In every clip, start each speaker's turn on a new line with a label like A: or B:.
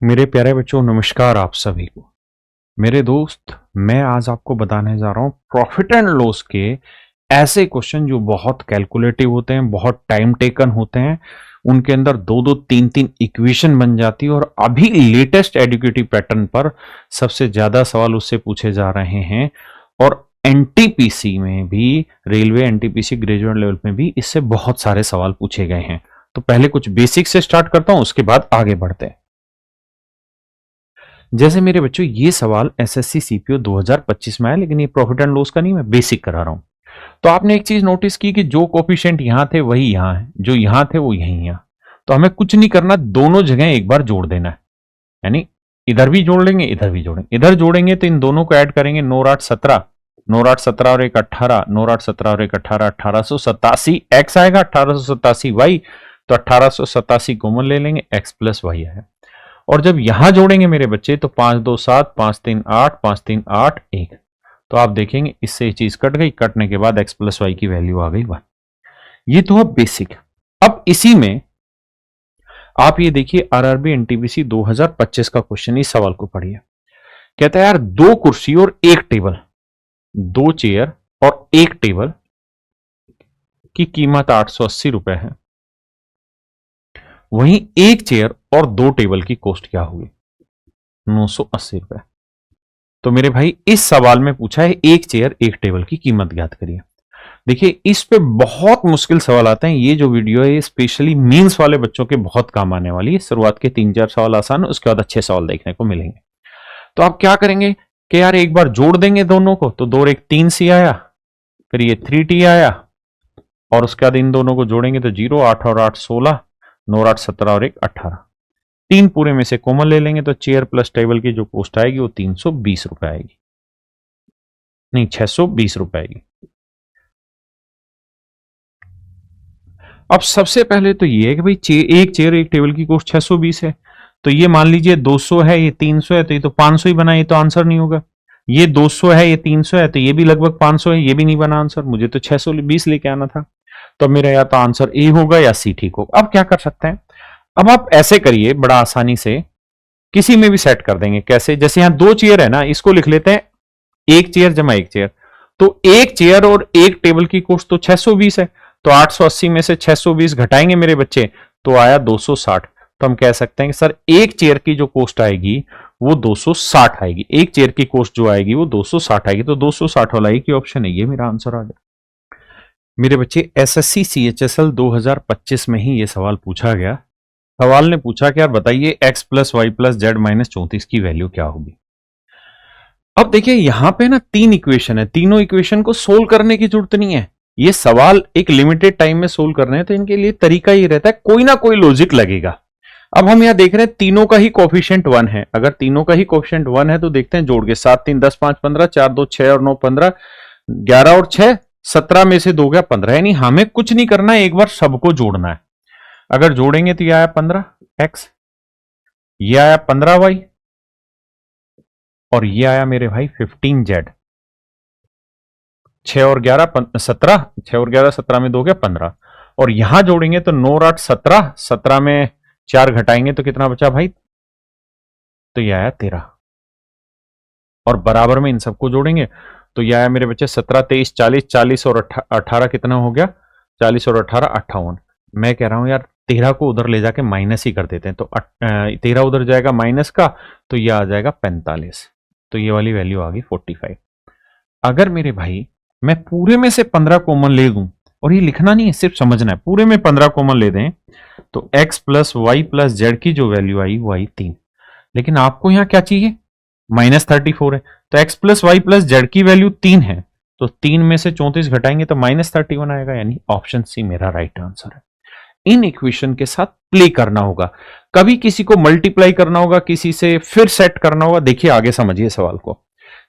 A: मेरे प्यारे बच्चों, नमस्कार आप सभी को। मेरे दोस्त, मैं आज आपको बताने जा रहा हूँ प्रॉफिट एंड लॉस के ऐसे क्वेश्चन जो बहुत कैलकुलेटिव होते हैं, बहुत टाइम टेकन होते हैं। उनके अंदर दो दो तीन तीन इक्वेशन बन जाती है और अभी लेटेस्ट एडुकेटिव पैटर्न पर सबसे ज्यादा सवाल उससे पूछे जा रहे हैं। और एनटीपीसी में भी, रेलवे एनटीपीसी ग्रेजुएट लेवल में भी इससे बहुत सारे सवाल पूछे गए हैं। तो पहले कुछ बेसिक से स्टार्ट करता हूं, उसके बाद आगे बढ़ते हैं। जैसे मेरे बच्चों, ये सवाल एसएससी सीपीओ 2025 में आया, लेकिन ये प्रॉफिट एंड लॉस का नहीं, मैं बेसिक करा रहा हूं। तो आपने एक चीज नोटिस की कि जो कोफिशिएंट यहां थे वही यहां है, जो यहां थे वो यहीं है। तो हमें कुछ नहीं करना, दोनों जगह एक बार जोड़ देना है। यानी इधर भी जोड़ लेंगे, इधर भी जोड़ेंगे। इधर जोड़ेंगे तो इन दोनों को ऐड करेंगे, 9 8 17, 9 8 17 और एक 18, 9 8 17 और एक 18, 1887 एक्स आएगा, 1887 वाई। तो 1887 कॉमन ले लेंगे, एक्स प्लस वाई आएगा। और जब यहां जोड़ेंगे मेरे बच्चे, तो 5 2 7, 5 3 8, 5 3 8 1। तो आप देखेंगे इससे ये चीज कट गई, कटने के बाद एक्स प्लस वाई की वैल्यू आ गई 1। ये तो अब बेसिक। अब इसी में आप ये देखिए, आरआरबी एनटीपीसी 2025 का क्वेश्चन, इस सवाल को पढ़िए। कहता है यार, दो कुर्सी और एक टेबल, दो चेयर और एक टेबल की कीमत 880 रुपए है। वहीं एक चेयर और दो टेबल की कॉस्ट क्या होगी? 980 रुपए। तो मेरे भाई, इस सवाल में पूछा है एक चेयर एक टेबल की कीमत ज्ञात करिए। देखिए, इस पे बहुत मुश्किल सवाल आते हैं। ये जो वीडियो है, ये स्पेशली मीन्स वाले बच्चों के बहुत काम आने वाली है। शुरुआत के 3 4 सवाल आसान, उसके बाद अच्छे सवाल देखने को मिलेंगे। तो आप क्या करेंगे कि यार एक बार जोड़ देंगे दोनों को, तो 2 और 1 3 सी आया, फिर ये 3t आया, और उसके बाद इन दोनों को जोड़ेंगे तो 0, 8 और 8 16, 9 8 17 और 1 18। तीन पूरे में से कॉमन ले लेंगे तो चेयर प्लस टेबल की जो कॉस्ट आएगी वो 320 रुपए आएगी, नहीं 620 रुपए आएगी। अब सबसे पहले तो ये है कि भाई एक चेयर एक टेबल की कॉस्ट 620 है। तो ये मान लीजिए 200 है, ये 300 है, तो ये तो 500 ही बना, ये तो आंसर नहीं होगा। ये 200 है, ये 300 है, तो ये भी लगभग 500 है, ये भी नहीं बना आंसर। मुझे तो 620 लेके आना था। तो मेरा या तो आंसर ए होगा या सी ठीक होगा। अब क्या कर सकते हैं? अब आप ऐसे करिए, बड़ा आसानी से किसी में भी सेट कर देंगे। कैसे? जैसे यहां दो चेयर है ना, इसको लिख लेते हैं एक चेयर जमा एक चेयर। तो एक चेयर और एक टेबल की कॉस्ट तो 620 है। तो 880 में से 620 घटाएंगे मेरे बच्चे, तो आया 260। तो हम कह सकते हैं कि सर, एक चेयर की जो कॉस्ट आएगी वो 260 आएगी। एक चेयर की कॉस्ट जो आएगी वो 260 आएगी। तो 260 वाला एक ही ऑप्शन है, ये मेरा आंसर आ गया। मेरे बच्चे, एसएससी सीएचएसएल 2025 में ही ये सवाल पूछा गया। सवाल ने पूछा कि यार बताइए, X plus Y plus Z minus 34 की वैल्यू क्या होगी। अब देखिए, यहां पे ना तीन इक्वेशन है, तीनों इक्वेशन को सोल्व करने की जरूरत नहीं है। ये सवाल एक लिमिटेड टाइम में सोल्व करने हैं, तो इनके लिए तरीका ये रहता है, कोई ना कोई लॉजिक लगेगा। अब हम यहां देख रहे हैं तीनों का ही कोफिशिएंट 1 है। अगर तीनों का ही कोफिशिएंट 1 है तो देखते हैं जोड़ के, 7 3 10 5 15, 4 2 6 और 9 15, 11 और 6 17 में से 2 गया 15। यानी हमें कुछ नहीं करना है, एक बार सबको जोड़ना है। अगर जोड़ेंगे तो ये आया 15 एक्स, ये आया 15 वाई, और ये आया मेरे भाई 15 जेड। 6 और 11 17, 6 और 11 17 में 2 गया 15। और यहां जोड़ेंगे तो 9 और 8 17, 17 में 4 घटाएंगे तो कितना बचा भाई? तो ये आया 13। और बराबर में इन सबको जोड़ेंगे तो ये आया मेरे बच्चे 17 23 40, 40 और 18 कितना हो गया? 40 और 18 58। मैं कह रहा हूं यार, 13 को उधर ले जाके माइनस ही कर देते हैं, तो 13 उधर जाएगा माइनस का, तो ये आ जाएगा 45। तो ये वाली वैल्यू आ गई 45। अगर मेरे भाई मैं पूरे में से 15 कॉमन ले दूं, और ये लिखना नहीं है, सिर्फ समझना है, पूरे में 15 कॉमन ले दें, तो x plus Y plus Z की जो वैल्यू आई वो आई 3। लेकिन आपको यहां क्या चाहिए? -34 है। तो x plus Y plus Z की वैल्यू 3 है, तो 3 में से 34 घटाएंगे तो -31 आएगा। यानी ऑप्शन सी मेरा राइट आंसर है। इन इक्वेशन के साथ प्ले करना होगा, कभी किसी को मल्टीप्लाई करना होगा, किसी से फिर सेट करना होगा। देखिए आगे समझिए सवाल को।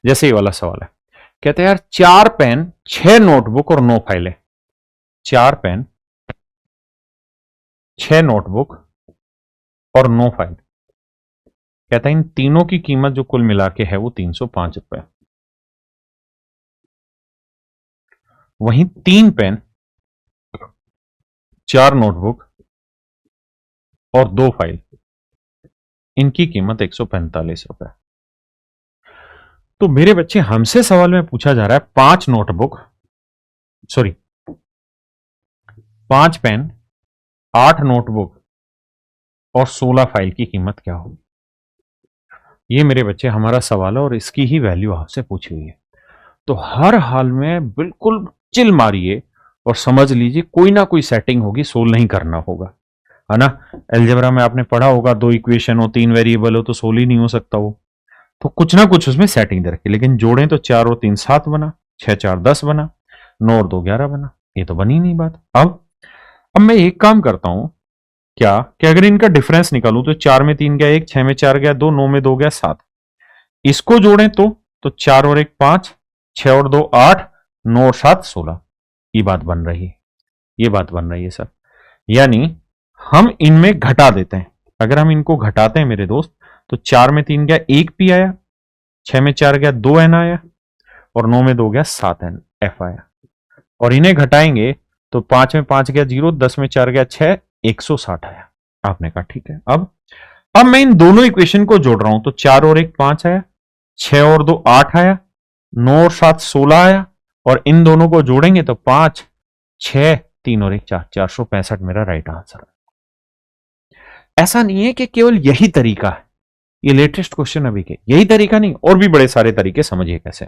A: जैसे ये वाला सवाल है, कहते हैं यार, 4 पेन 6 नोटबुक और 9 फाइलें। 4 पेन 6 नोटबुक और 9 फाइल। कहता है इन तीनों की कीमत जो कुल मिला के है वो 305 रुपए। वहीं 3 पेन, 4 नोटबुक और 2 फाइल, इनकी कीमत 145 रुपए। तो मेरे बच्चे, हमसे सवाल में पूछा जा रहा है 5 नोटबुक, सॉरी 5 पेन, 8 नोटबुक और 16 फाइल की कीमत क्या होगी। ये मेरे बच्चे हमारा सवाल है और इसकी ही वैल्यू आपसे पूछी हुई है। तो हर हाल में बिल्कुल चिल मारिए और समझ लीजिए कोई ना कोई सेटिंग होगी, सोल्व नहीं करना होगा, है ना। अलजेब्रा में आपने पढ़ा होगा 2 इक्वेशन हो, 3 वेरिएबल हो तो सोल्व ही नहीं हो सकता वो, तो कुछ ना कुछ उसमें सेटिंग दे रखी। लेकिन जोड़ें तो 4 और 3 7 बना, 6 4 10 बना, 9 और 2 11 बना, ये तो बनी नहीं बात। अब मैं एक काम करता हूं क्या कि अगर इनका डिफरेंस निकालूं तो 4 में 3 गया 1, 6 में 4 गया 2, 9 में 2 गया 7। इसको जोड़ें तो 4 और 1 5, 6 और 2 8, 9 और 7 16। ये बात बन रही है, ये बात बन रही है सर। यानी हम इनमें घटा देते हैं। अगर हम इनको घटाते हैं मेरे दोस्त, तो 4 में 3 गया 1 पी आया, 6 में 4 गया 2 एन आया और 9 में 2 गया 7 एन एफ आया। और इन्हें घटाएंगे तो 5 में 5 गया 0, 10 में 4 गया 6, 160 आया। आपने कहा ठीक है। अब मैं इन दोनों इक्वेशन को जोड़ रहा हूं तो 4 और 1 5 आया, 6 और 2 8 आया, 9 और 7 16 आया और इन दोनों को जोड़ेंगे तो 5 6 3 और 1 4, 465 मेरा राइट आंसर है। ऐसा नहीं है कि केवल यही तरीका है, ये लेटेस्ट क्वेश्चन अभी के, यही तरीका नहीं, और भी बड़े सारे तरीके। समझिए कैसे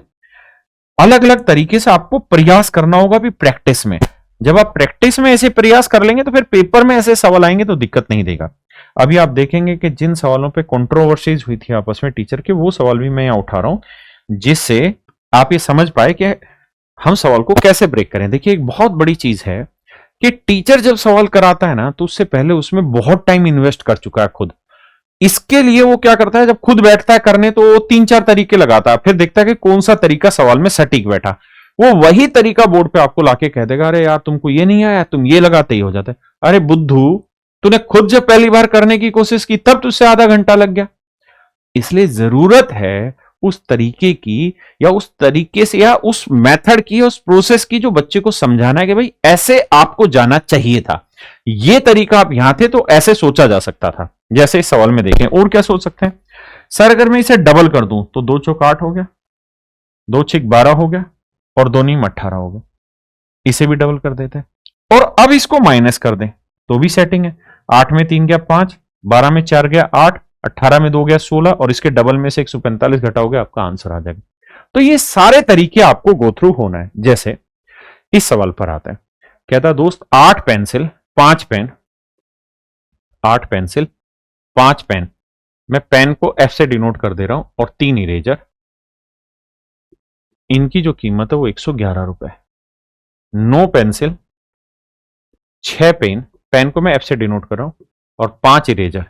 A: अलग अलग तरीके से आपको प्रयास करना होगा भी प्रैक्टिस में। जब आप प्रैक्टिस में ऐसे प्रयास कर लेंगे तो फिर पेपर में ऐसे सवाल आएंगे तो दिक्कत नहीं देगा। अभी आप देखेंगे कि जिन सवालों पे कंट्रोवर्सीज हुई थी आपस में टीचर के, वो सवाल भी मैं यहां उठा रहा हूं जिससे आप ये समझ पाए कि हम सवाल को कैसे ब्रेक करें। देखिए एक बहुत बड़ी चीज है कि टीचर जब सवाल कराता है ना तो उससे पहले उसमें बहुत टाइम इन्वेस्ट कर चुका है खुद। इसके लिए वो क्या करता है, जब खुद बैठता है करने तो वो 3-4 तरीके लगाता है, फिर देखता है कि कौन सा तरीका सवाल में सटीक बैठा। वो वही तरीका बोर्ड पे आपको लाके कह देगा, अरे यार तुमको ये नहीं आया, तुम ये लगाते ही हो जाते। अरे बुद्धू, तूने खुद जब पहली बार करने की कोशिश की तब तुझसे आधा घंटा लग गया। इसलिए जरूरत है उस तरीके की, या उस तरीके से, या उस मेथड की, उस प्रोसेस की जो बच्चे को समझाना है कि भाई ऐसे आपको जाना चाहिए था, ये तरीका आप यहां थे तो ऐसे सोचा जा सकता था। जैसे इस सवाल में देखें, और क्या सोच सकते हैं सर, अगर मैं इसे डबल कर दूं तो 2 चौक 8 हो गया, 2 6 12 हो गया और 2 नीम 18 हो गया। इसे भी डबल कर देते हैं और अब इसको माइनस कर दें तो भी सेटिंग है। 8 में 3 गया 5, 12 में 4 गया 8, 18 में 2 गया 16 और इसके डबल में से 145 घटाओगे आपका आंसर आ जाएगा। तो ये सारे तरीके आपको गो थ्रू होना है। जैसे इस सवाल पर आता है, कहता दोस्त 8 पेंसिल 5 पेन, 8 पेंसिल 5 पेन, मैं पेन को एफ से डिनोट कर दे रहा हूं, और 3 इरेजर, इनकी जो कीमत है वो 111 रुपए है। 9 पेंसिल 6 पेन, पेन को मैं एफ से डिनोट कर रहा हूं, और 5 इरेजर,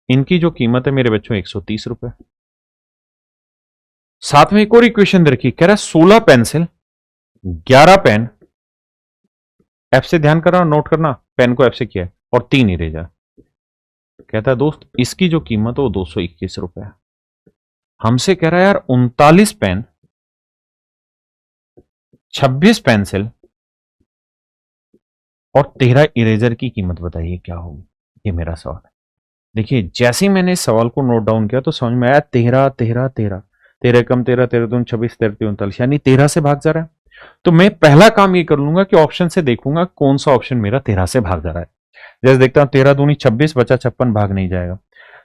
A: इनकी जो कीमत है मेरे बच्चों 130 रुपए। साथ में एक और इक्वेशन दे रखी, कह रहा है 16 पेंसिल 11 पेन, एफ से ध्यान कर रहा हूं, नोट करना, पेन को एफ से किया है, और 3 इरेजर। कहता है दोस्त इसकी जो कीमत है वो 221 रुपए है। हमसे कह रहा है यार 39 पेन, 26 पेंसिल और 13 इरेजर की कीमत बताइए क्या होगी। ये मेरा सवाल है। देखिए जैसे ही मैंने इस सवाल को नोट डाउन किया तो समझ में आया 13 13 13, 13 कम 13, 13 दूनी 26, 13 39, यानी 13 से भाग जा रहा है। तो मैं पहला काम ये कर लूंगा कि ऑप्शन से देखूंगा कौन सा ऑप्शन मेरा 13 से भाग जा रहा है। जैसे देखता हूं 13 दूनी 26, बचा 56, भाग नहीं जाएगा।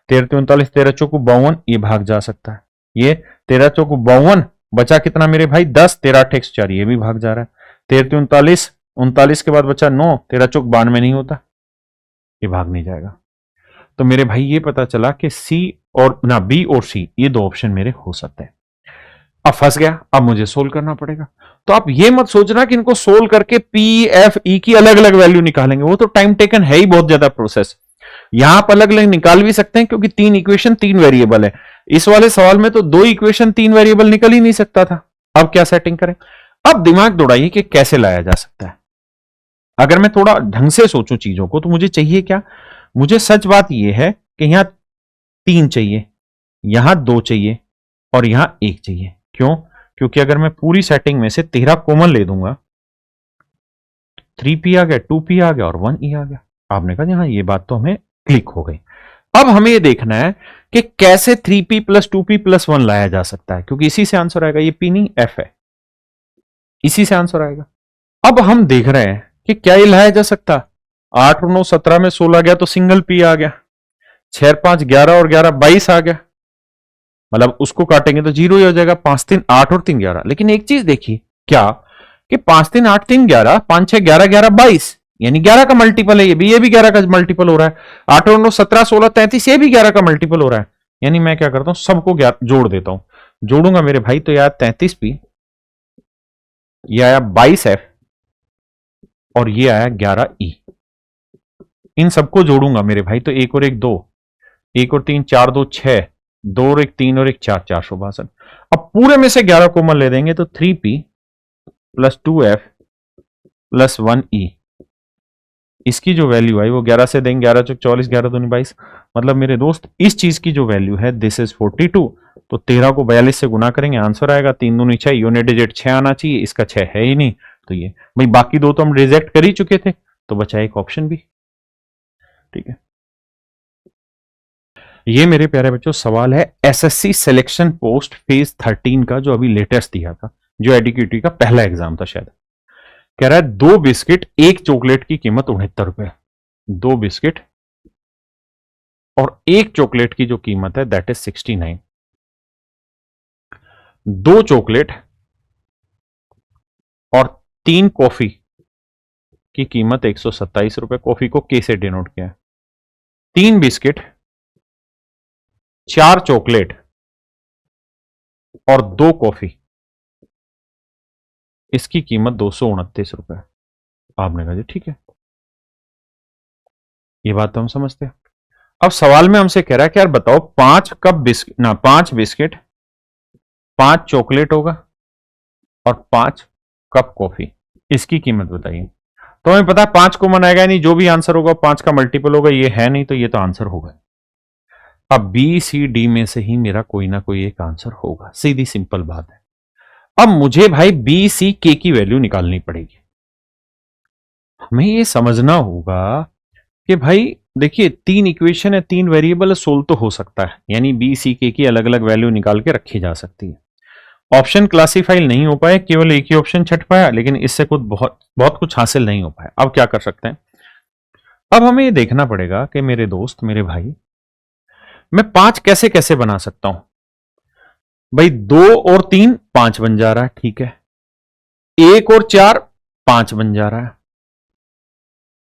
A: 13 39, 13 चौको 52, ये भाग जा सकता है। ये 13 चौको 52, बचा कितना मेरे भाई 10, 13 8 104, ये भी भाग जा रहा है। 13 39, 39 के बाद बचा 9, 13 चौक 92 नहीं होता, ये भाग नहीं जाएगा। तो मेरे भाई ये पता चला कि सी और ना बी और सी, ये 2 ऑप्शन मेरे हो सकते हैं। अब फंस गया, अब मुझे सोल्व करना पड़ेगा। तो आप ये मत सोचना कि इनको सोल्व करके पी एफ ई की अलग अलग वैल्यू निकालेंगे, वो तो टाइम टेकन है ही बहुत ज्यादा प्रोसेस। यहां आप अलग अलग निकाल भी सकते हैं क्योंकि 3 इक्वेशन 3 वेरिएबल है। इस वाले सवाल में तो 2 इक्वेशन 3 वेरिएबल निकल ही नहीं सकता था। अब क्या सेटिंग करें? अब दिमाग दौड़ाइए कि कैसे लाया जा सकता है। अगर मैं थोड़ा ढंग से सोचूं चीजों को तो मुझे चाहिए क्या? मुझे सच बात यह है कि यहां 3 चाहिए, यहां 2 चाहिए और यहां 1 चाहिए। क्यों? क्योंकि अगर मैं पूरी सेटिंग में से 13 कॉमन ले दूंगा, 3p आ गया, 2p आ गया और 1e आ गया। आपने कहा हाँ ये बात तो हमें क्लिक हो गई। अब हमें ये देखना है कि कैसे 3p प्लस 2p प्लस 1 लाया जा सकता है, क्योंकि इसी से आंसर आएगा। ये p नहीं f है, इसी से आंसर आएगा। अब हम देख रहे हैं कि क्या ये लाया जा सकता। 8 और 9 17 में 16 गया तो सिंगल p आ गया। 6 5 11 और 11 22 आ गया, मतलब उसको काटेंगे तो 0 ही हो जाएगा। 5 3 8 और 3 11। लेकिन एक चीज देखिए क्या कि 5 3 8 3 11, 5 6 11 11 22, यानी 11 का मल्टीपल है। ये भी 11 का मल्टीपल हो रहा है। 8 और 9 17 16 33, ये भी 11 का मल्टीपल हो रहा है। यानी मैं क्या करता हूं, सबको जोड़ देता हूं। जोड़ूंगा मेरे भाई तो यार 33p, ये आया 22f और ये आया 11e। इन सबको जोड़ूंगा मेरे भाई तो 1 और 1 2, 1 और 3 4 2 6, 2 और 1 3 और 1 4, 462। अब पूरे में से 11 कॉमन ले देंगे तो 3p plus 2f plus 1e, इसकी जो वैल्यू आई वो 11 से देंगे। 11 चौक 44, 11 दूनी 22। मतलब मेरे दोस्त इस चीज की जो वैल्यू है दिस इज 42। तो 13 को 42 से गुना करेंगे, आंसर आएगा 3 दूनी 6, यूनिट डिजिट 6 आना चाहिए, इसका 6 है ही नहीं। तो ये भाई बाकी दो तो हम रिजेक्ट कर ही चुके थे, तो बचा एक ऑप्शन भी। ठीक है, ये मेरे प्यारे बच्चों सवाल है एसएससी सिलेक्शन पोस्ट फेज 13 का, जो अभी लेटेस्ट दिया था, जो एडीक्यूटी का पहला एग्जाम था शायद। कह रहा है 2 बिस्किट 1 चॉकलेट की कीमत 69 रुपए। 2 बिस्किट और 1 चॉकलेट की जो कीमत है दैट इज 69। 2 चॉकलेट और 3 कॉफी की कीमत 127 रुपए। कॉफी को के से डिनोट किया है। 3 बिस्किट, 4 चॉकलेट और 2 कॉफी, इसकी कीमत 229 रुपए। आपने कहा जी ठीक है, ये बात तो हम समझते हैं। अब सवाल में हमसे कह रहा है कि यार बताओ 5 कप बिस्किट ना 5 बिस्किट, 5 चॉकलेट होगा और 5 कप कॉफी, इसकी कीमत बताइए। तो हमें पता है 5 को मनाएगा नहीं, जो भी आंसर होगा 5 का मल्टीपल होगा। ये है नहीं तो ये तो आंसर होगा। अब बी सी डी में से ही मेरा कोई ना कोई एक आंसर होगा, सीधी सिंपल बात है। अब मुझे भाई बी सी के की वैल्यू निकालनी पड़ेगी। हमें ये समझना होगा कि भाई देखिए 3 इक्वेशन है, 3 वेरिएबल सोल्व तो हो सकता है, यानी बी सी के की अलग अलग वैल्यू निकाल के रखी जा सकती है। ऑप्शन क्लासीफाई नहीं हो पाए, केवल एक ही ऑप्शन छट पाया, लेकिन इससे कुछ बहुत कुछ हासिल नहीं हो पाया। अब क्या कर सकते हैं, अब हमें ये देखना पड़ेगा कि मेरे दोस्त मेरे भाई मैं 5 कैसे कैसे बना सकता हूं। भाई 2 और 3 5 बन जा रहा है, ठीक है। 1 और 4 5 बन जा रहा है,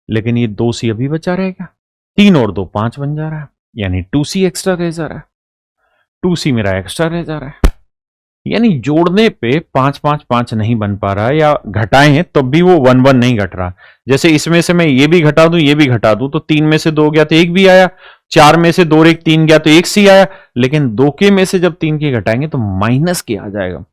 A: लेकिन ये 2c अभी बचा रहेगा। 3 और 2 5 बन जा रहा है, यानी 2c एक्स्ट्रा रह जा रहा है। 2c मेरा एक्स्ट्रा रह जा रहा है, यानी जोड़ने पे 5 5 5 नहीं बन पा रहा है, या घटाए हैं तब भी वो 1 1 नहीं घट रहा। जैसे इसमें से मैं ये भी घटा दूं ये भी घटा दूं तो 3 में से 2 गया तो 1 भी आया, 4 में से 2 और 1 3 गया तो 1 सी आया। लेकिन 2 के में से जब 3 के घटाएंगे तो माइनस के आ जाएगा,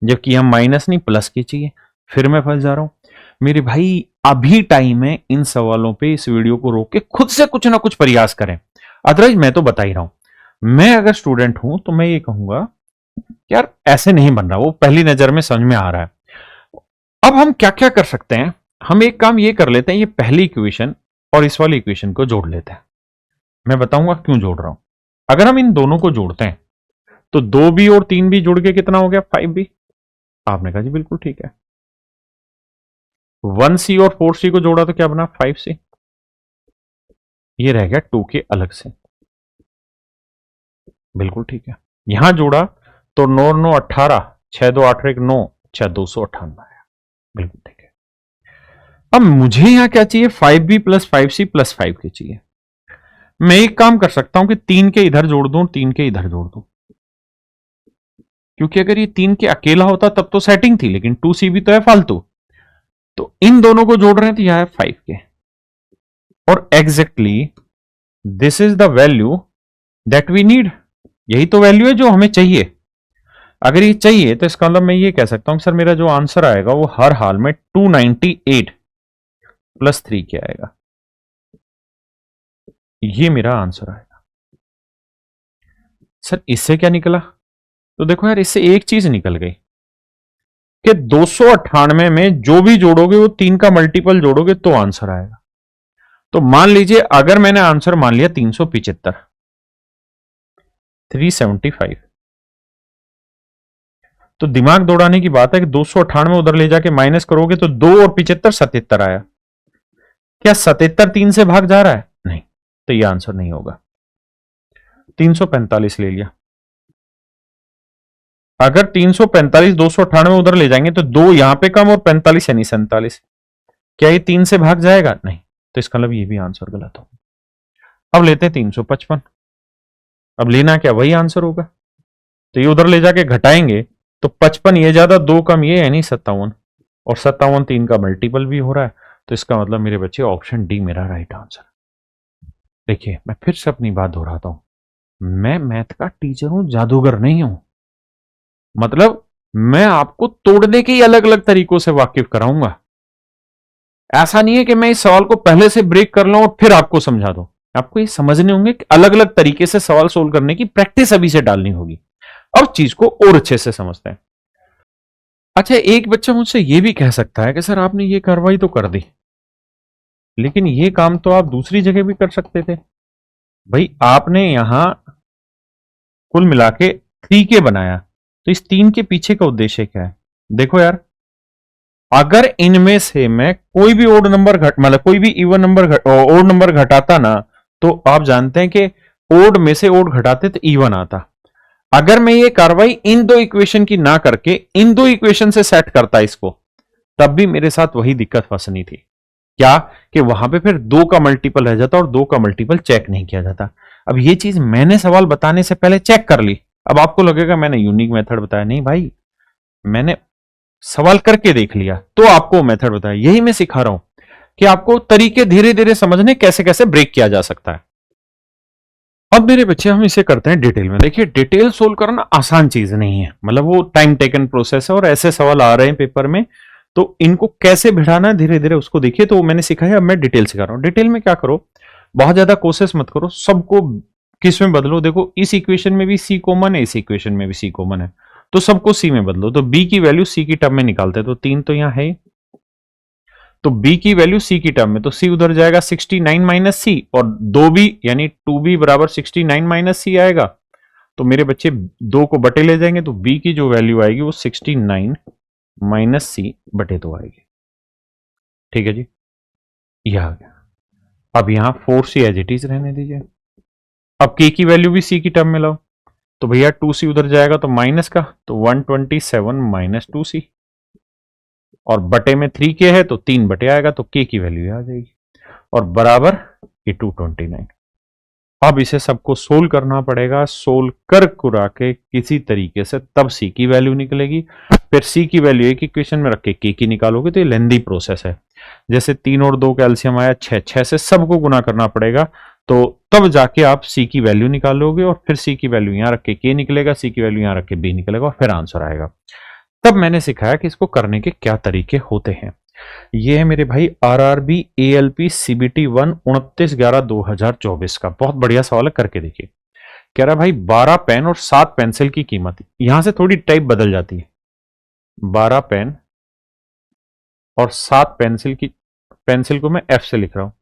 A: जबकि हम माइनस नहीं प्लस के चाहिए। फिर मैं फंस जा रहा हूं मेरे भाई। अभी टाइम है इन सवालों पे इस वीडियो को रोक के खुद से कुछ ना कुछ प्रयास करें, अदरवाइज मैं तो बता ही रहा हूं। मैं अगर स्टूडेंट हूं तो मैं ये कहूंगा यार ऐसे नहीं बन रहा, वो पहली नजर में समझ में आ रहा है। अब हम क्या क्या कर सकते हैं, हम एक काम ये कर लेते हैं, ये पहली इक्वेशन और इस वाली इक्वेशन को जोड़ लेते हैं। मैं बताऊंगा क्यों जोड़ रहा हूं। अगर हम इन दोनों को जोड़ते हैं तो 2b और 3b जुड़ के कितना हो गया 5b। आपने कहा जी बिल्कुल ठीक है। 1c और 4c को जोड़ा तो क्या बना 5c। ये रह गया 2 के अलग से, बिल्कुल ठीक है। यहां जोड़ा तो 9 9 18, 6 2 8 1 9, 6 298 आया, बिल्कुल ठीक है। अब मुझे यहां क्या चाहिए 5b प्लस 5c प्लस 5 के चाहिए। मैं एक काम कर सकता हूं कि 3 के इधर जोड़ दूं, 3 के इधर जोड़ दूं, क्योंकि अगर ये 3 के अकेला होता तब तो सेटिंग थी, लेकिन 2c भी तो है फालतू। तो इन दोनों को जोड़ रहे हैं तो यह है 5 के, और exactly this is the value that we need. यही तो वैल्यू है जो हमें चाहिए। अगर ये चाहिए तो इसका मतलब मैं ये कह सकता हूं सर मेरा जो आंसर आएगा वो हर हाल में 298 प्लस 3 के आएगा। ये मेरा आंसर आएगा। सर इससे क्या निकला, तो देखो यार इससे एक चीज निकल गई कि 298 में जो भी जोड़ोगे वो 3 का मल्टीपल जोड़ोगे तो आंसर आएगा। तो मान लीजिए अगर मैंने आंसर मान लिया 375, 375। तो दिमाग दौड़ाने की बात है कि 298 उधर ले जाके माइनस करोगे तो 2 और 75 77 आया। क्या 77 3 से भाग जा रहा है? नहीं, तो ये आंसर नहीं होगा। 345 ले लिया। अगर 345 298 उधर ले जाएंगे तो 2 यहां पे कम और 45 यानी 47। क्या ये 3 से भाग जाएगा? नहीं, तो इसका मतलब ये भी आंसर गलत हो। अब लेते हैं 355। अब लेना क्या, वही आंसर होगा। तो ये उधर ले जाके घटाएंगे तो 55 ये ज्यादा 2 कम ये यानी 57, और 57 3 का मल्टीपल भी हो रहा है। तो इसका मतलब मेरे बच्चे ऑप्शन डी मेरा राइट आंसर। देखिए मैं फिर से अपनी बात दोहराता हूं, मैं मैथ का टीचर हूं, जादूगर नहीं हूं। मतलब मैं आपको तोड़ने के ही अलग अलग तरीकों से वाकिफ कराऊंगा। ऐसा नहीं है कि मैं इस सवाल को पहले से ब्रेक कर लूं और फिर आपको समझा दूं। आपको ये समझने होंगे कि अलग अलग तरीके से सवाल सोल्व करने की प्रैक्टिस अभी से डालनी होगी। अब चीज को और अच्छे से समझते हैं। अच्छा, एक बच्चा मुझसे ये भी कह सकता है कि सर आपने ये कार्रवाई तो कर दी, लेकिन ये काम तो आप दूसरी जगह भी कर सकते थे। भाई आपने यहां कुल मिला के 3K बनाया, तो इस 3 के पीछे का उद्देश्य क्या है? देखो यार, अगर इनमें से मैं कोई भी ओड नंबर मतलब कोई भी इवन नंबर ओड नंबर घटाता ना, तो आप जानते हैं कि ओड में से ओड घटाते तो इवन आता। अगर मैं ये कार्रवाई इन दो इक्वेशन की ना करके इन दो इक्वेशन से सेट करता इसको, तब भी मेरे साथ वही दिक्कत फंसनी थी। क्या कि वहां पे फिर 2 का मल्टीपल रह जाता और 2 का मल्टीपल चेक नहीं किया जाता। अब ये चीज मैंने सवाल बताने से पहले चेक कर ली। अब आपको लगेगा मैंने यूनिक मेथड बताया, नहीं भाई, मैंने सवाल करके देख लिया तो आपको मेथड बताया। यही मैं सिखा रहा हूं कि आपको तरीके धीरे धीरे समझने कैसे कैसे ब्रेक किया जा सकता है। अब मेरे बच्चे हम इसे करते हैं डिटेल में। देखिए डिटेल सोल्व करना आसान चीज नहीं है, मतलब वो टाइम टेकन प्रोसेस है और ऐसे सवाल आ रहे हैं पेपर में, तो इनको कैसे भिड़ाना है धीरे धीरे उसको देखिए। तो मैंने सिखाया, अब मैं डिटेल सिखा रहा हूं। डिटेल में क्या करो, बहुत ज्यादा कोशिश मत करो, सबको किस में बदलो। देखो इस इक्वेशन में भी सी कॉमन है, इस इक्वेशन में भी सी कॉमन है, तो सबको सी में बदलो। तो बी की वैल्यू सी की टर्म में निकालते हैं, तो 3 तो यहां है, तो b की वैल्यू c की टर्म में, तो c उधर जाएगा 69 माइनस सी, और 2b यानी 2b बराबर 69 माइनस सी आएगा। तो मेरे बच्चे 2 को बटे ले जाएंगे, तो b की जो वैल्यू आएगी वो 69 माइनस सी बटे 2 आएगी। ठीक है जी, यह आ गया। अब यहां 4c एज इट इज रहने दीजिए। अब k की वैल्यू भी c की टर्म में लाओ, तो भैया 2c उधर जाएगा तो माइनस का, तो 127 माइनस 2c, और बटे में 3k है तो 3 बटे आएगा, तो k की वैल्यू आ जाएगी, और बराबर ये 229। अब इसे सबको सोल्व करना पड़ेगा, सोल्व कर कुरा के किसी तरीके से, तब सी की वैल्यू निकलेगी। फिर सी की वैल्यू एक इक्वेशन में रख के के की निकालोगे, तो ये लेंदी प्रोसेस है। जैसे 3 और 2 कैल्शियम आया, 6 से सबको गुना करना पड़ेगा, तो तब जाके आप सी की वैल्यू निकालोगे, और फिर सी की वैल्यू यहां रख के निकलेगा, सी की वैल्यू यहां रख के बी निकलेगा, और फिर आंसर आएगा। तब मैंने सिखाया कि इसको करने के क्या तरीके होते हैं। ये है मेरे भाई आरआरबी एएलपी सीबीटी 1 29/11/2024 का बहुत बढ़िया सवाल है, करके देखिए। कह रहा भाई 12 पेन और 7 पेंसिल की कीमत, यहां से थोड़ी टाइप बदल जाती है। 12 पेन और 7 पेंसिल की, पेंसिल को मैं एफ से लिख रहा हूं,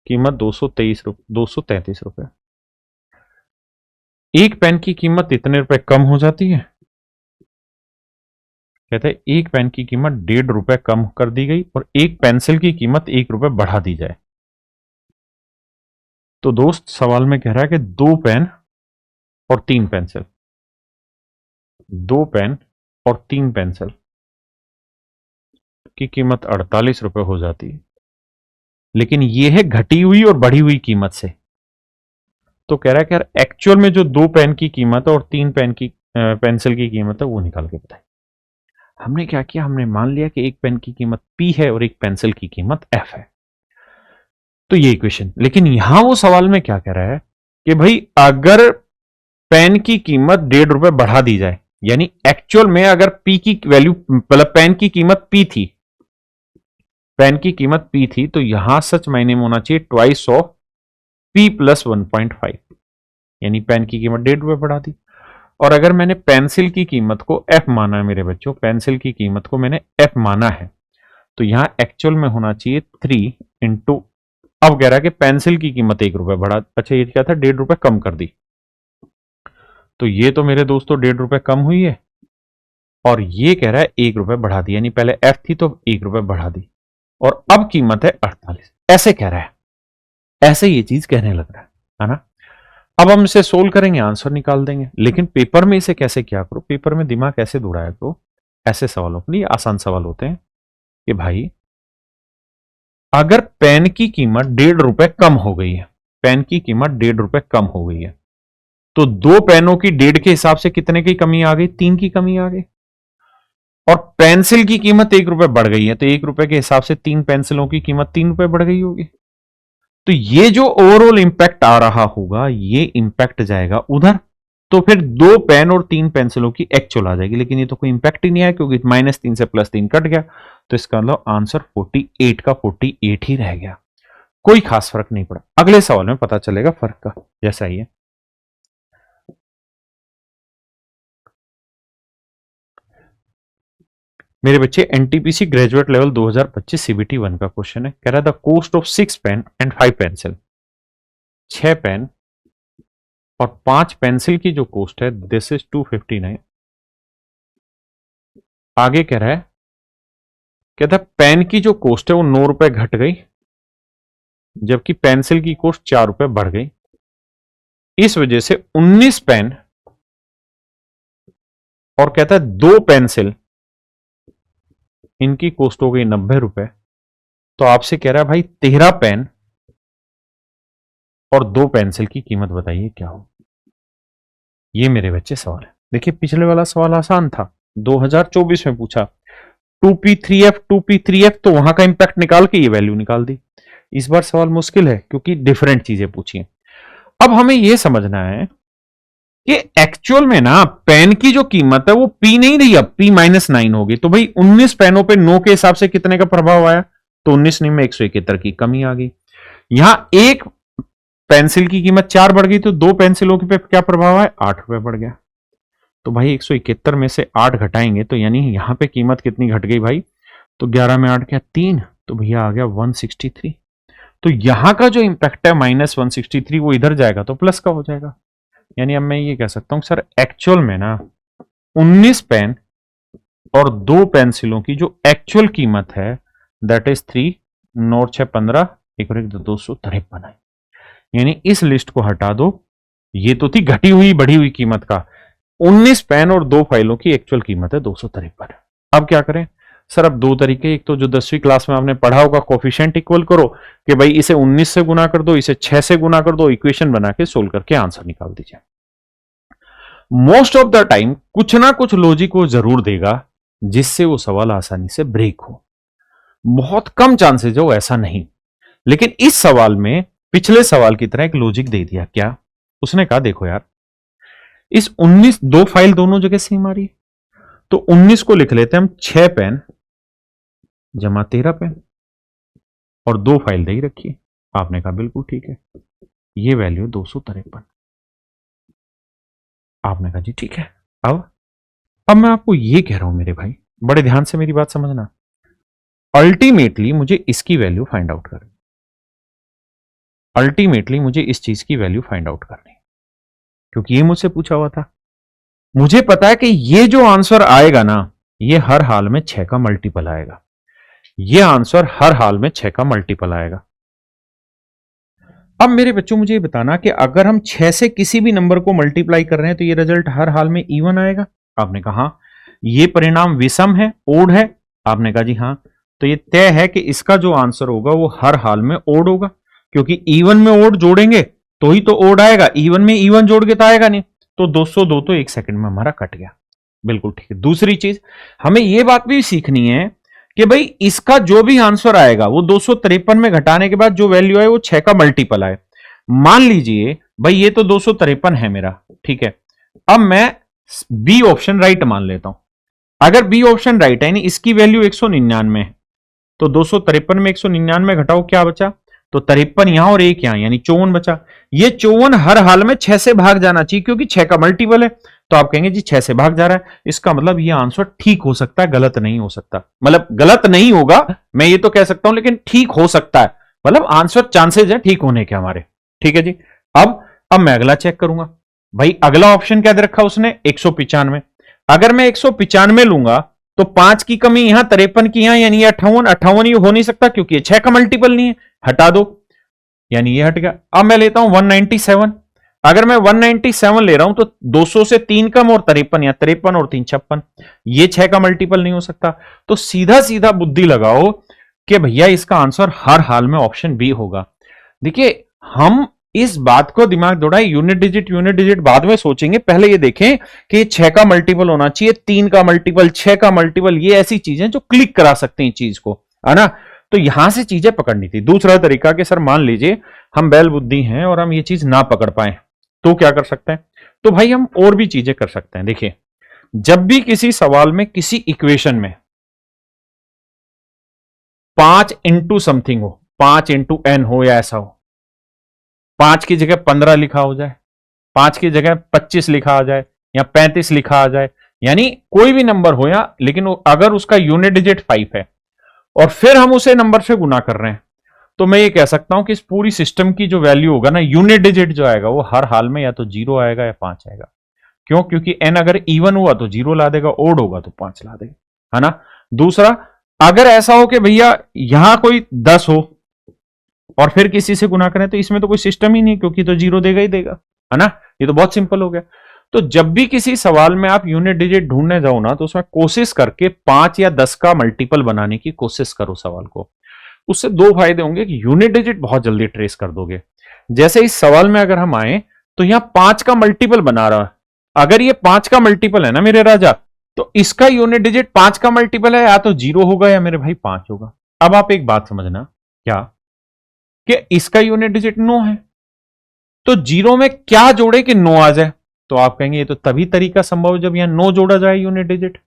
A: कीमत 233 रुपए। एक पेन की कीमत इतने रुपए कम हो जाती है। कहते हैं एक पेन की कीमत 1.5 रुपए कम कर दी गई और एक पेंसिल की कीमत 1 रुपए बढ़ा दी जाए। तो दोस्त सवाल में कह रहा है कि 2 पेन और 3 पेंसिल, 2 पेन और 3 पेंसिल की कीमत 48 रुपए हो जाती है, लेकिन यह है घटी हुई और बढ़ी हुई कीमत से। तो कह रहा है कि यार एक्चुअल में जो 2 पेन की कीमत है और 3 पेन की पेंसिल की कीमत है वो निकाल के बताए। हमने क्या किया, हमने मान लिया कि एक पेन की कीमत P है और एक पेंसिल की कीमत F है, तो ये इक्वेशन। लेकिन यहां वो सवाल में क्या कह रहा है कि भाई अगर पेन की कीमत 1.5 रुपए बढ़ा दी जाए, यानी एक्चुअल में अगर P की वैल्यू, मतलब पेन की कीमत P थी, पेन की कीमत P थी, तो यहां सच मायने में होना चाहिए ट्वाइस ऑफ P प्लस 1.5, यानी पेन की कीमत 1.5 रुपए बढ़ा दी। और अगर मैंने पेंसिल की कीमत को F माना है मेरे बच्चों, पेंसिल की कीमत को मैंने F माना है, तो यहां एक्चुअल में होना चाहिए 3 इंटू, अब कह रहा है कि पेंसिल की कीमत 1 रुपए बढ़ा, अच्छा ये क्या था 1.5 रुपए कम कर दी, तो ये तो मेरे दोस्तों 1.5 रुपए कम हुई है, और ये कह रहा है 1 रुपए बढ़ा दी, यानी पहले एफ थी तो 1 रुपए बढ़ा दी, और अब कीमत है 48, ऐसे कह रहा है, ऐसे ये चीज कहने लग रहा है ना। अब हम इसे सोल्व करेंगे, आंसर निकाल देंगे, लेकिन पेपर में इसे कैसे क्या करो, पेपर में दिमाग कैसे दौड़ाया करो ऐसे सवालों के लिए। आसान सवाल होते हैं कि भाई अगर पेन की कीमत 1.5 रुपए कम हो गई है, पेन की कीमत 1.5 रुपए कम हो गई है, तो 2 पेनों की 1.5 के हिसाब से कितने की कमी आ गई, 3 की कमी आ गई। और पेंसिल की कीमत 1 रुपए बढ़ गई है, तो 1 रुपए के हिसाब से 3 पेंसिलों की कीमत 3 रुपए बढ़ गई होगी। तो ये जो ओवरऑल इंपैक्ट आ रहा होगा, ये इंपैक्ट जाएगा उधर, तो फिर 2 पेन और 3 पेंसिलों की एक्चुअल आ जाएगी, लेकिन ये तो कोई इंपैक्ट ही नहीं है क्योंकि -3 से +3 कट गया, तो इसका मतलब आंसर 48 का 48 ही रह गया, कोई खास फर्क नहीं पड़ा। अगले सवाल में पता चलेगा फर्क का, जैसा ही है। मेरे बच्चे एनटीपीसी ग्रेजुएट लेवल 2025 सीबीटी 1 का क्वेश्चन है, कह रहा था cost of 6 pen and 5 pencil, 6 pen और 5 पेंसिल की जो कॉस्ट है दिस इज 259। आगे कह रहा है, कहता है पेन की जो कॉस्ट है वो 9 रुपए घट गई, जबकि पेंसिल की कॉस्ट 4 रुपए बढ़ गई। इस वजह से 19 पेन और कहता है 2 पेंसिल, इनकी कॉस्ट हो गई 90 रुपए। तो आपसे कह रहा है भाई 13 पेन और 2 पेंसिल की कीमत बताइए क्या हो। ये मेरे बच्चे सवाल है। देखिए पिछले वाला सवाल आसान था, 2024 में पूछा 2p3f 2p3f, तो वहां का इंपैक्ट निकाल के ये वैल्यू निकाल दी। इस बार सवाल मुश्किल है क्योंकि डिफरेंट चीजें पूछी हैं। अब हमें यह समझना है कि एक्चुअल में ना पेन की जो कीमत है वो p नहीं रही, अब p-9 होगी। तो भाई 19 पेनों पे 9 के हिसाब से कितने का प्रभाव आया, तो 19 में 171 की कमी आ गई। यहां एक पेंसिल की कीमत 4 बढ़ गई, तो 2 पेंसिलों पे क्या प्रभाव है, 8 रुपए बढ़ गया। तो भाई 171 में से 8 घटाएंगे तो यानी यहां पे कीमत कितनी घट गई भाई, तो 11 में 8 क्या 3, तो भैया आ गया 163। तो यहां का जो इंपैक्ट है -163 वो इधर जाएगा तो प्लस का हो जाएगा। यानी अब मैं ये कह सकता हूं सर एक्चुअल में ना 19 पेन और 2 पेंसिलों की जो एक्चुअल कीमत है दैट इज 3, 9 और 6 15, 1 और 1 253 है। यानी इस लिस्ट को हटा दो, ये तो थी घटी हुई बढ़ी हुई कीमत का, 19 पेन और 2 फाइलों की एक्चुअल कीमत है 253। अब क्या करें सर, अब 2 तरीके, एक तो जो 10वीं क्लास में आपने पढ़ा होगा कोफिशिएंट इक्वल करो कि भाई इसे 19 से गुना कर दो, इसे 6 से गुना कर दो, इक्वेशन बना के सोल्व करके आंसर निकाल दीजिए। मोस्ट ऑफ द टाइम कुछ ना कुछ लॉजिक वो जरूर देगा जिससे वो सवाल आसानी से ब्रेक हो, बहुत कम चांसेस है वो ऐसा नहीं। लेकिन इस सवाल में पिछले सवाल की तरह एक लॉजिक दे दिया। क्या उसने कहा, देखो यार इस 19 2 फाइल दोनों जगह सेम आ रही है, तो 19 को लिख लेते हैं हम 6 पेन जमा 13 पेन और 2 फाइल दे ही रखिए। आपने कहा बिल्कुल ठीक है, ये वैल्यू 253। आपने कहा जी ठीक है। अब मैं आपको ये कह रहा हूं मेरे भाई, बड़े ध्यान से मेरी बात समझना, अल्टीमेटली मुझे इसकी वैल्यू फाइंड आउट करनी, अल्टीमेटली मुझे इस चीज की वैल्यू फाइंड आउट करनी, क्योंकि ये मुझसे पूछा हुआ था। मुझे पता है कि ये जो आंसर आएगा ना, ये हर हाल में 6 का मल्टीपल आएगा, ये आंसर हर हाल में 6 का मल्टीपल आएगा। अब मेरे बच्चों मुझे बताना कि अगर हम 6 से किसी भी नंबर को मल्टीप्लाई कर रहे हैं तो ये रिजल्ट हर हाल में इवन आएगा। आपने कहा हाँ। ये परिणाम विषम है, ओड है। आपने कहा जी हाँ। तो ये तय है कि इसका जो आंसर होगा वो हर हाल में ओड होगा, क्योंकि इवन में ओड जोड़ेंगे तो ही तो ओड आएगा, इवन में इवन जोड़ के तो आएगा नहीं। तो 202 तो 1 सेकंड में हमारा कट गया। बिल्कुल ठीक है। दूसरी चीज हमें यह बात भी सीखनी है कि भाई इसका जो भी आंसर आएगा वो 253 में घटाने के बाद जो वैल्यू है वो 6 का मल्टीपल आए। मान लीजिए भाई ये तो 253 है मेरा, ठीक है। अब मैं बी ऑप्शन राइट मान लेता हूं। अगर बी ऑप्शन राइट है यानी इसकी वैल्यू 199 है, तो 253 में 199 घटाओ क्या बचा, तो 53 यहां और 1 यहां, यानी 54 बचा। ये 54 हर हाल में 6 से भाग जाना चाहिए क्योंकि 6 का मल्टीपल है। तो आप कहेंगे जी 6 से भाग जा रहा है, इसका मतलब ये आंसर ठीक हो सकता है, गलत नहीं हो सकता। मतलब गलत नहीं होगा मैं ये तो कह सकता हूं, लेकिन ठीक हो सकता है, मतलब आंसर चांसेस है ठीक होने के हमारे। ठीक है जी। अब मैं अगला चेक करूंगा। भाई अगला ऑप्शन क्या दे रखा उसने, 195। अगर मैं 195 लूंगा तो 5 की कमी यहां, 53 की यहां, यानी 58। 58 ये हो नहीं सकता क्योंकि ये 6 का मल्टीपल नहीं है, हटा दो, यानी ये हट गया। अब मैं लेता हूं 197। अगर मैं 197 ले रहा हूं तो 200 से 3 कम और 53, या 53 और 3 56, ये 6 का मल्टीपल नहीं हो सकता। तो सीधा सीधा बुद्धि लगाओ कि भैया इसका आंसर हर हाल में ऑप्शन बी होगा। देखिए हम इस बात को दिमाग दौड़ाए, यूनिट डिजिट बाद में सोचेंगे, पहले ये देखें कि 6 का मल्टीपल होना चाहिए, 3 का मल्टीपल, 6 का मल्टीपल, ये ऐसी चीजें जो क्लिक करा सकते हैं चीज को, है ना। तो यहां से चीजें पकड़नी थी। दूसरा तरीका कि सर मान लीजिए हम बैल बुद्धि हैं और हम ये चीज ना पकड़ पाए, तो क्या कर सकते हैं? तो भाई हम और भी चीजें कर सकते हैं। देखिए जब भी किसी सवाल में, किसी इक्वेशन में 5 इंटू समथिंग हो, 5 इंटू एन हो या ऐसा हो, 5 की जगह 15 लिखा हो जाए, 5 की जगह 25 लिखा आ जाए, या 35 लिखा आ जाए, यानी कोई भी नंबर हो, या लेकिन अगर उसका यूनिट डिजिट 5 है और फिर हम उसे नंबर से गुना कर रहे हैं, तो मैं ये कह सकता हूं कि इस पूरी सिस्टम की जो वैल्यू होगा ना, यूनिट डिजिट जो आएगा वो हर हाल में या तो 0 आएगा या 5 आएगा। क्यों? क्योंकि एन अगर इवन हुआ तो 0 ला देगा, ओड होगा तो 5 ला देगा, है ना। दूसरा, अगर ऐसा हो कि भैया यहां कोई 10 हो और फिर किसी से गुना करें, तो इसमें तो कोई सिस्टम ही नहीं, क्योंकि तो 0 देगा ही देगा, है ना। ये तो बहुत सिंपल हो गया। तो जब भी किसी सवाल में आप यूनिट डिजिट ढूंढने जाओ ना, तो उसमें कोशिश करके 5 या 10 का मल्टीपल बनाने की कोशिश करो सवाल को। उससे दो फायदे होंगे कि यूनिट डिजिट बहुत जल्दी ट्रेस कर दोगे। जैसे इस सवाल में अगर हम आए तो यहां 5 का मल्टीपल बना रहा है, अगर ये 5 का मल्टीपल है ना मेरे राजा, तो इसका यूनिट डिजिट 5 का मल्टीपल है, या तो 0 होगा या मेरे भाई 5 होगा। अब आप एक बात समझना, क्या कि इसका यूनिट डिजिट 9 है, तो 0 में क्या जोड़े कि 9 आ जाए? तो आप कहेंगे ये तो तभी तरीका संभव है जब यहां 9 जोड़ा जाए यूनिट डिजिट,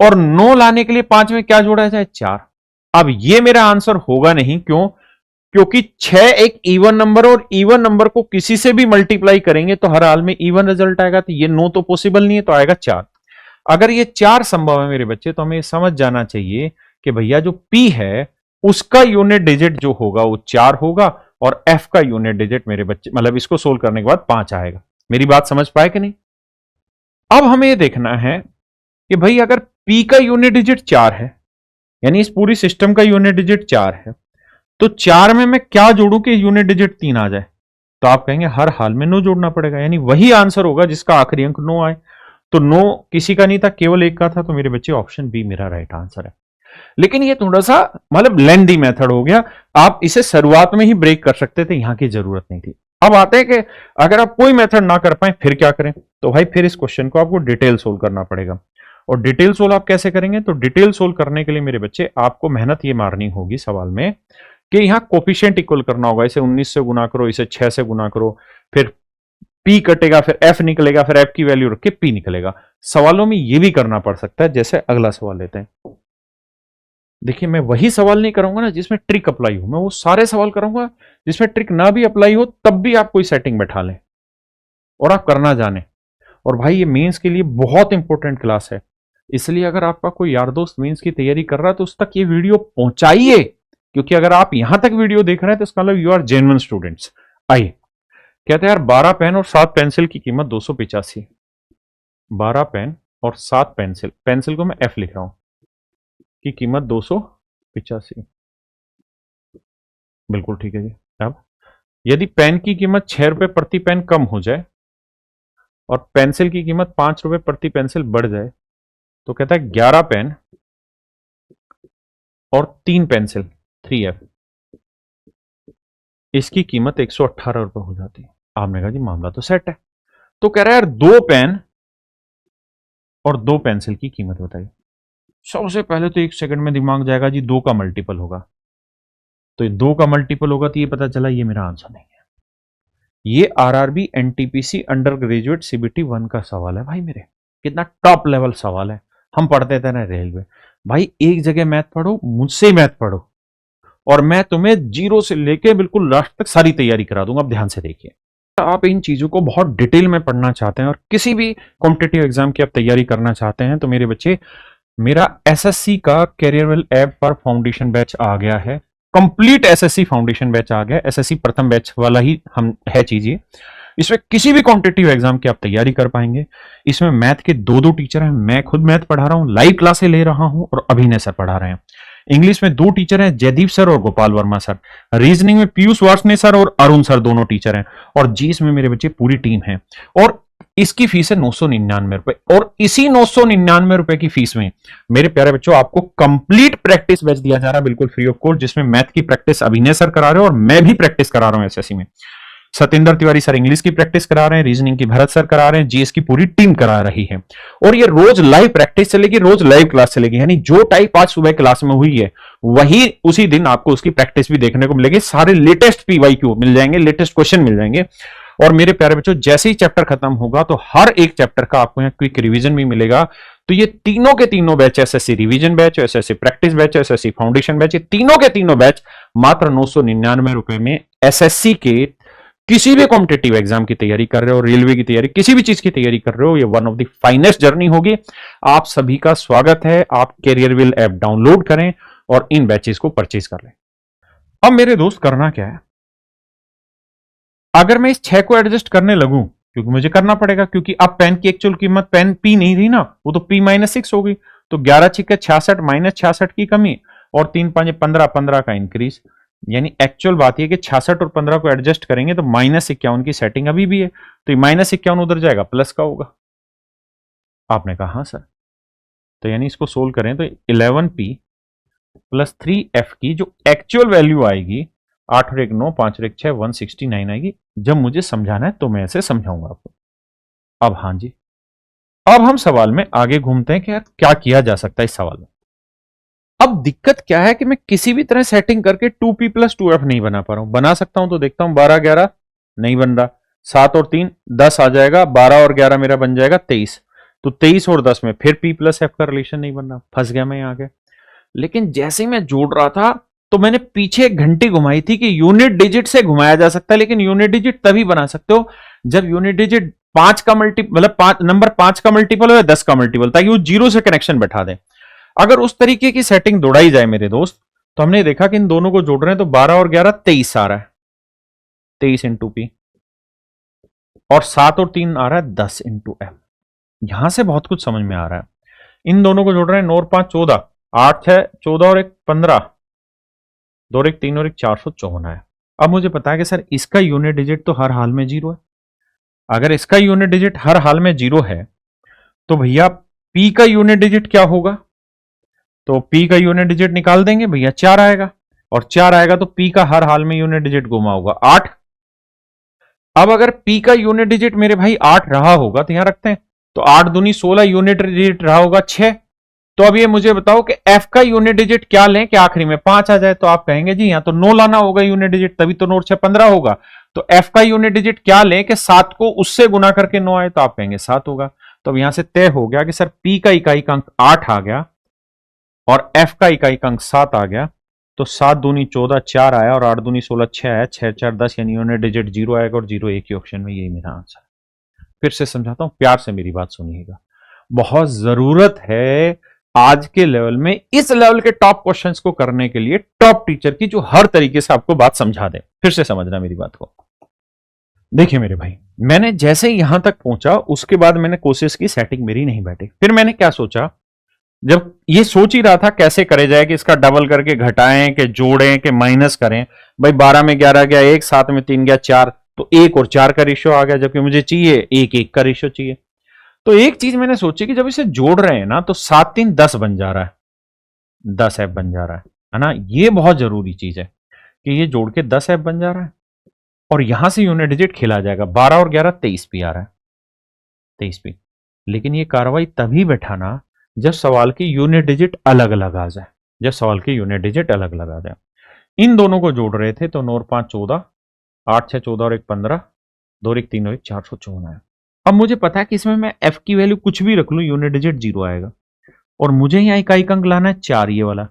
A: और 9 लाने के लिए 5 में क्या जोड़ा जाए? 4। अब ये मेरा आंसर होगा नहीं, क्यों? क्योंकि 6 एक इवन नंबर, और इवन नंबर को किसी से भी मल्टीप्लाई करेंगे तो हर हाल में इवन रिजल्ट आएगा, तो ये 9 तो पॉसिबल नहीं है, तो आएगा 4। अगर ये 4 संभव है मेरे बच्चे, तो हमें समझ जाना चाहिए कि भैया जो P है उसका यूनिट डिजिट जो होगा वो 4 होगा, और F का यूनिट डिजिट मेरे बच्चे, मतलब इसको सोल्व करने के बाद 5 आएगा। मेरी बात समझ पाए कि नहीं? अब हमें ये देखना है कि भाई अगर P का यूनिट डिजिट 4 है, यानी इस पूरी सिस्टम का यूनिट डिजिट 4 है, तो 4 में मैं क्या जोड़ूं कि यूनिट डिजिट 3 आ जाए? तो आप कहेंगे हर हाल में 9 जोड़ना पड़ेगा, यानी वही आंसर होगा जिसका आखिरी अंक 9 आए। तो 9 किसी का नहीं था, केवल एक का था, तो मेरे बच्चे ऑप्शन बी मेरा राइट आंसर है। लेकिन ये थोड़ा सा मतलब लेंदी मेथड हो गया, आप इसे शुरुआत में ही ब्रेक कर सकते थे, यहां की जरूरत नहीं थी। अब आते हैं कि अगर आप कोई मेथड ना कर पाए फिर क्या करें? तो भाई फिर इस क्वेश्चन को आपको डिटेल सोल्व करना पड़ेगा। और डिटेल सोल्व आप कैसे करेंगे? तो डिटेल सोल्व करने के लिए मेरे बच्चे आपको मेहनत ये मारनी होगी सवाल में कि यहां कोफिशिएंट इक्वल करना होगा। इसे 19 से गुना करो, इसे 6 से गुना करो, फिर P कटेगा, फिर F निकलेगा, फिर F की वैल्यू रख के P निकलेगा। सवालों में ये भी करना पड़ सकता है। जैसे अगला सवाल लेते हैं, देखिए मैं वही सवाल नहीं करूंगा ना जिसमें ट्रिक अप्लाई हो, मैं वो सारे सवाल करूंगा जिसमें ट्रिक ना भी अप्लाई हो, तब भी आप कोई सेटिंग बैठा लें और आप करना जाने। और भाई ये मेंस के लिए बहुत इंपॉर्टेंट क्लास है, इसलिए अगर आपका कोई यार दोस्त मेंस की तैयारी कर रहा है तो उस तक ये वीडियो पहुंचाइए, क्योंकि अगर आप यहां तक वीडियो देख रहे हैं तो इसका मतलब यू आर जेन्युइन स्टूडेंट्स। आइए, कहते हैं यार 12 पेन और 7 पेंसिल की कीमत 285। 12 पेन और 7 पेंसिल, पेंसिल को मैं F लिख रहा हूं, की कीमत 285। बिल्कुल ठीक है जी। अब यदि पेन की कीमत 6 रुपए प्रति पेन कम हो जाए और पेंसिल की कीमत 5 रुपए प्रति पेंसिल बढ़ जाए, तो कहता है 11 पेन और 3 पेंसिल 3F, इसकी कीमत 118 रुपए हो जाती है। आपने कहा जी मामला तो सेट है। तो कह रहा है यार 2 पेन और 2 पेंसिल की कीमत बताइए। सबसे पहले तो 1 सेकंड में दिमाग जाएगा जी 2 का मल्टीपल होगा, तो ये 2 का मल्टीपल होगा, तो ये पता चला ये मेरा आंसर नहीं है। ये RRB NTPC under graduate CBT 1 का सवाल है भाई मेरे, कितना टॉप लेवल सवाल है। हम पढ़ते थे ना रेलवे, भाई एक जगह मैथ पढ़ो, मुझसे मैथ पढ़ो, और मैं तुम्हें 0 से लेके बिल्कुल लास्ट तक सारी तैयारी करा दूंगा। अब ध्यान से देखिए, आप इन चीजों को बहुत डिटेल में पढ़ना चाहते हैं और किसी भी कॉम्पिटिटिव एग्जाम की आप तैयारी करना चाहते हैं, तो मेरे बच्चे मेरा एसएससी का कैरियरवेल ऐप पर फाउंडेशन बैच आ गया है। कंप्लीट एसएससी फाउंडेशन बैच आ गया, एसएससी प्रथम बैच वाला ही हम है चीज ये। इसमें किसी भी कॉम्पिटिटिव एग्जाम की आप तैयारी कर पाएंगे। इसमें मैथ के दो दो टीचर हैं, मैं खुद मैथ पढ़ा रहा हूं, लाइव क्लासें ले रहा हूं और अभिनय सर पढ़ा रहे हैं। इंग्लिश में दो टीचर हैं, जयदीप सर और गोपाल वर्मा सर। रीजनिंग में पीयूष वार्ष्णेय सर और अरुण सर दोनों टीचर हैं। और जीएस में मेरे बच्चे पूरी टीम है। और इसकी फीस है 999 रुपए। और इसी 999 रुपए की फीस में मेरे प्यारे बच्चों आपको कंप्लीट प्रैक्टिस बैच दिया जा रहा है, बिल्कुल फ्री ऑफ कॉस्ट, जिसमें मैथ की प्रैक्टिस अभिनय सर करा रहे हैं और मैं भी प्रैक्टिस करा रहा हूं एसएससी में। सतेंद्र तिवारी सर इंग्लिश की प्रैक्टिस करा रहे हैं, रीजनिंग की भरत सर करा रहे हैं, जीएस की पूरी टीम करा रही है। और ये रोज लाइव प्रैक्टिस चलेगी, रोज लाइव क्लास चलेगी, यानी जो टाइप आज सुबह क्लास में हुई है वही उसी दिन आपको उसकी प्रैक्टिस भी देखने को मिलेगी। सारे लेटेस्ट पीवाईक्यू मिल जाएंगे, लेटेस्ट क्वेश्चन मिल जाएंगे। और मेरे प्यारे बच्चों जैसे ही चैप्टर खत्म होगा तो हर एक चैप्टर का आपको यहाँ क्विक रिवीजन भी मिलेगा। तो ये तीनों के तीनों batch, SSC revision batch, SSC practice batch, SSC foundation batch, ये तीनों के तीनों बैच मात्र 999 रुपए में एसएससी के किसी भी कॉम्पिटिटिव एग्जाम की तैयारी कर रहे हो, रेलवे की तैयारी, किसी भी चीज की तैयारी कर रहे हो, ये one of the finest journey होगी। आप सभी का स्वागत है। आप कैरियरविल ऐप डाउनलोड करें और इन बैचेस को परचेज कर लें। अब मेरे दोस्त करना क्या है, अगर मैं इस 6 को एडजस्ट करने लगूं, क्योंकि मुझे करना पड़ेगा, क्योंकि अब पेन की एक्चुअल कीमत पेन पी नहीं रही ना, वो तो P-6 हो गई। तो 11 छिक्के 66 -66 की कमी और 3 5 15 15 का इंक्रीज, यानी एक्चुअल बात यह कि 66 और 15 को एडजस्ट करेंगे तो -51 की सेटिंग अभी भी है। तो -51 उधर जाएगा, प्लस का होगा। आपने कहा हाँ सर। तो यानी इसको सोल्व करें तो 11P + 3F की जो एक्चुअल वैल्यू आएगी 8 और 1 9 5 और 1 6 169 आएगी। जब मुझे समझाना है तो मैं ऐसे समझाऊंगा आपको। अब हाँ जी, अब हम सवाल में आगे घूमते हैं कि यार क्या किया जा सकता है इस सवाल में। अब दिक्कत क्या है कि मैं किसी भी तरह सेटिंग करके 2P + 2F नहीं बना पा रहा हूं। बना सकता हूं तो देखता हूं, 12 11 नहीं बन रहा, 7 और 3 10 आ जाएगा, 12 और 11 मेरा बन जाएगा 23। तो 23 और 10 में फिर P + F का रिलेशन नहीं बन रहा, फंस गया मैं आगे। लेकिन जैसे ही मैं जोड़ रहा था तो मैंने पीछे एक घंटी घुमाई थी कि यूनिट डिजिट से घुमाया जा सकता है, लेकिन यूनिट डिजिट तभी बना सकते हो जब यूनिट डिजिट 5 का मल्टीपल, मतलब नंबर 5 का मल्टीपल हो या 10 का मल्टीपल, ताकि वो 0 से कनेक्शन बैठा दे। अगर उस तरीके की सेटिंग दौड़ाई जाए मेरे दोस्त, तो हमने देखा कि इन दोनों को जोड़ रहे हैं तो 12 और 11 23 आ रहा है, 23 × P, और 7 और 3 आ रहा है 10 × M। यहां से बहुत कुछ समझ में आ रहा है। इन दोनों को जोड़ रहे हैं, 9 और 5 14, 8 है 14 और 1 15, 2 और 1 3 और 1 454 है। अब मुझे पता है कि सर इसका यूनिट डिजिट तो हर हाल में 0 है। अगर इसका यूनिट डिजिट हर हाल में 0 है तो भैया P का यूनिट डिजिट क्या होगा? तो P का यूनिट डिजिट निकाल देंगे भैया, 4 आएगा, और 4 आएगा तो P का हर हाल में यूनिट डिजिट गुमा होगा 8। अब अगर P का यूनिट डिजिट मेरे भाई 8 रहा होगा तो यहां रखते हैं, तो 8 दूनी 16 यूनिट डिजिट रहा होगा 6। तो अब ये मुझे बताओ कि F का यूनिट डिजिट क्या लें कि आखिरी में 5 आ जाए? तो आप कहेंगे जी यहां तो 9 लाना होगा यूनिट डिजिट, तभी तो 9 और 6 15 होगा। तो F का यूनिट डिजिट क्या लें कि 7 को उससे गुना करके 9 आए? तो आप कहेंगे 7 होगा। तो अब यहां से तय हो गया कि सर P का इकाई अंक 8 आ गया और F का इकाई अंक 7 आ गया। तो 7 दूनी 14 4 आया और 8 दूनी 16 6 आया, 6 4 10, यानी यूनिट डिजिट 0 आएगा और 0 एक ही ऑप्शन में, यही मेरा आंसर। फिर से समझाता हूं, प्यार से मेरी बात सुनिएगा। बहुत जरूरत है आज के लेवल में इस लेवल के टॉप क्वेश्चंस को करने के लिए टॉप टीचर की, जो हर तरीके से आपको बात समझा दे। फिर से समझना मेरी बात को। देखिए मेरे भाई, मैंने जैसे ही यहां तक पहुंचा उसके बाद मैंने कोशिश की, सेटिंग मेरी नहीं बैठी। फिर मैंने क्या सोचा, जब ये सोच ही रहा था कैसे करे जाए कि इसका डबल करके घटाएं कि जोड़ें कि माइनस करें। भाई 12 में 11 गया 1, 7 में 3 गया 4, तो 1 और 4 का रेशियो आ गया, जबकि मुझे चाहिए 1 1 का रेशियो चाहिए। तो एक चीज मैंने सोची कि जब इसे जोड़ रहे हैं ना तो 7 3 10 बन जा रहा है, 10 F बन जा रहा है ना। ये बहुत जरूरी चीज है कि ये जोड़ के 10 F बन जा रहा है और यहां से यूनिट डिजिट खिला जाएगा। 12 और 11 23 P आ रहा है, 23 P। लेकिन ये कार्रवाई तभी बैठाना जब सवाल की यूनिट डिजिट अलग अलग आ जाए, जब सवाल की यूनिट डिजिट अलग अलग आ जाए। इन दोनों को जोड़ रहे थे तो 9 और 5 14, 8 6 14 और 1 15, 2 और 1 3 और 1 454 है। अब मुझे पता है कि इसमें मैं F की वैल्यू कुछ भी रख लूं यूनिट डिजिट 0 आएगा, और मुझे यहां इकाई अंक लाना है 4, ये वाला।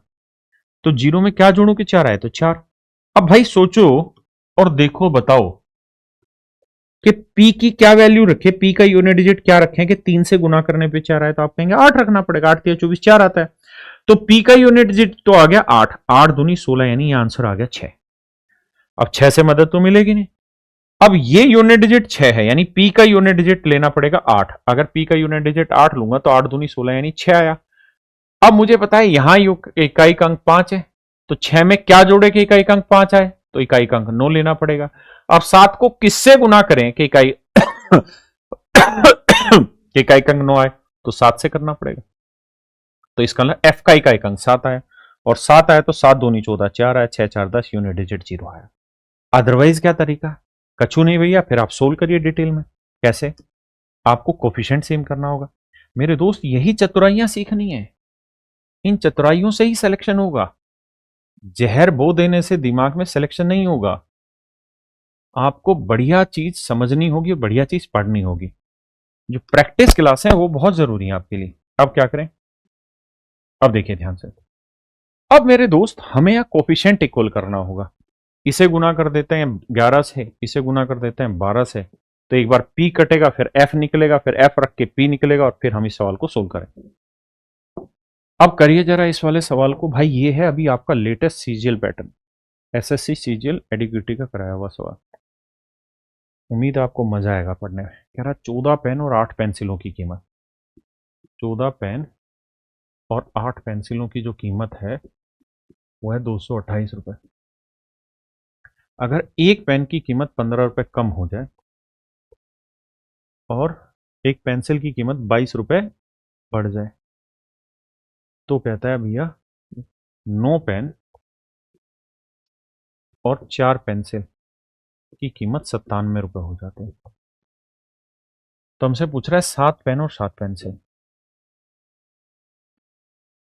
A: तो 0 में क्या जोड़ू कि 4 आए? तो 4। अब भाई सोचो और देखो, बताओ कि P की क्या वैल्यू रखे, P का यूनिट डिजिट क्या रखें कि 3 से गुना करने पे 4 आए? तो आप कहेंगे 8 रखना पड़ेगा, 8 3 24 4 आता है। तो P का यूनिट डिजिट तो आ गया 8, 8 दूनी 16, यानी आंसर आ गया 6। अब 6 से मदद तो मिलेगी नहीं, अब ये यूनिट डिजिट 6 है, यानी पी का यूनिट डिजिट लेना पड़ेगा 8। अगर पी का यूनिट डिजिट 8 लूंगा तो 8 दूनी 16 यानी 6 आया। अब मुझे पता है यहां इकाई का अंक 5 है, तो 6 में क्या जोड़े कि इकाई का अंक 5 आए, तो इकाई का अंक 9 लेना पड़ेगा। अब 7 को किससे गुना करें कि इकाई कि इकाई का अंक 9 आए, तो 7 से करना पड़ेगा। तो इसका मतलब एफ का इकाई का अंक 7 आया, और 7 आया तो 7 दूनी 14, 4 आया, 6 4 10, यूनिट डिजिट 0 आया। अदरवाइज क्या तरीका, कछु नहीं भैया, फिर आप सोल्व करिए डिटेल में। कैसे, आपको कोफिशिएंट सेम करना होगा। मेरे दोस्त यही चतुराइयां सीखनी है, इन चतुराइयों से ही सिलेक्शन होगा। जहर बो देने से दिमाग में सिलेक्शन नहीं होगा। आपको बढ़िया चीज समझनी होगी, बढ़िया चीज पढ़नी होगी। जो प्रैक्टिस क्लास है वो बहुत जरूरी है आपके लिए। अब क्या करें, अब देखिए ध्यान से। अब मेरे दोस्त हमें यहां कोफिशिएंट इक्वल करना होगा। इसे गुना कर देते हैं 11 से, इसे गुना कर देते हैं 12 से, तो एक बार P कटेगा, फिर F निकलेगा, फिर F रख के P निकलेगा, और फिर हम इस सवाल को सोल्व करेंगे। अब करिए जरा इस वाले सवाल को। भाई ये है अभी आपका latest CGL pattern, SSC CGL एडिक्यूटी का कराया हुआ सवाल। उम्मीद है आपको मजा आएगा पढ़ने में। कह रहा 14 पेन और 8 पेंसिलों की कीमत, 14 पेन और 8 पेंसिलों की जो कीमत है वो है 228 रुपए। अगर एक पेन की कीमत 15 रुपए कम हो जाए और एक पेंसिल की कीमत 22 रुपए बढ़ जाए, तो कहता है भैया 9 पेन और 4 पेंसिल की कीमत 97 रुपए हो जाते हैं। तो हमसे पूछ रहा है 7 पेन और 7 पेंसिल।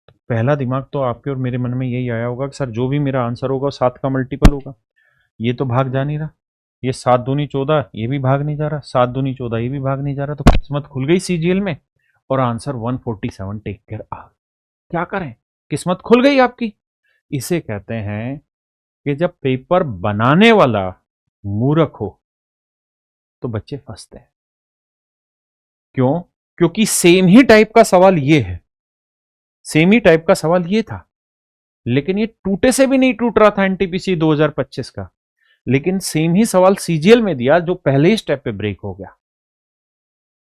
A: तो पहला दिमाग तो आपके और मेरे मन में यही आया होगा कि सर जो भी मेरा आंसर होगा 7 का मल्टीपल होगा। ये तो भाग जा नहीं रहा, ये 7 दूनी 14, ये भी भाग नहीं जा रहा, 7 दूनी 14, ये भी भाग नहीं जा रहा। तो किस्मत खुल गई सीजीएल में और आंसर 147 टेक कर आ। क्या करें, किस्मत खुल गई आपकी। इसे कहते हैं कि जब पेपर बनाने वाला मूर्ख हो तो बच्चे फंसते हैं। क्यों, क्योंकि सेम ही टाइप का सवाल ये है, सेम ही टाइप का सवाल ये था, लेकिन ये टूटे से भी नहीं टूट रहा था एनटीपीसी 2025 का, लेकिन सेम ही सवाल सीजीएल में दिया जो पहले ही स्टेप पे ब्रेक हो गया।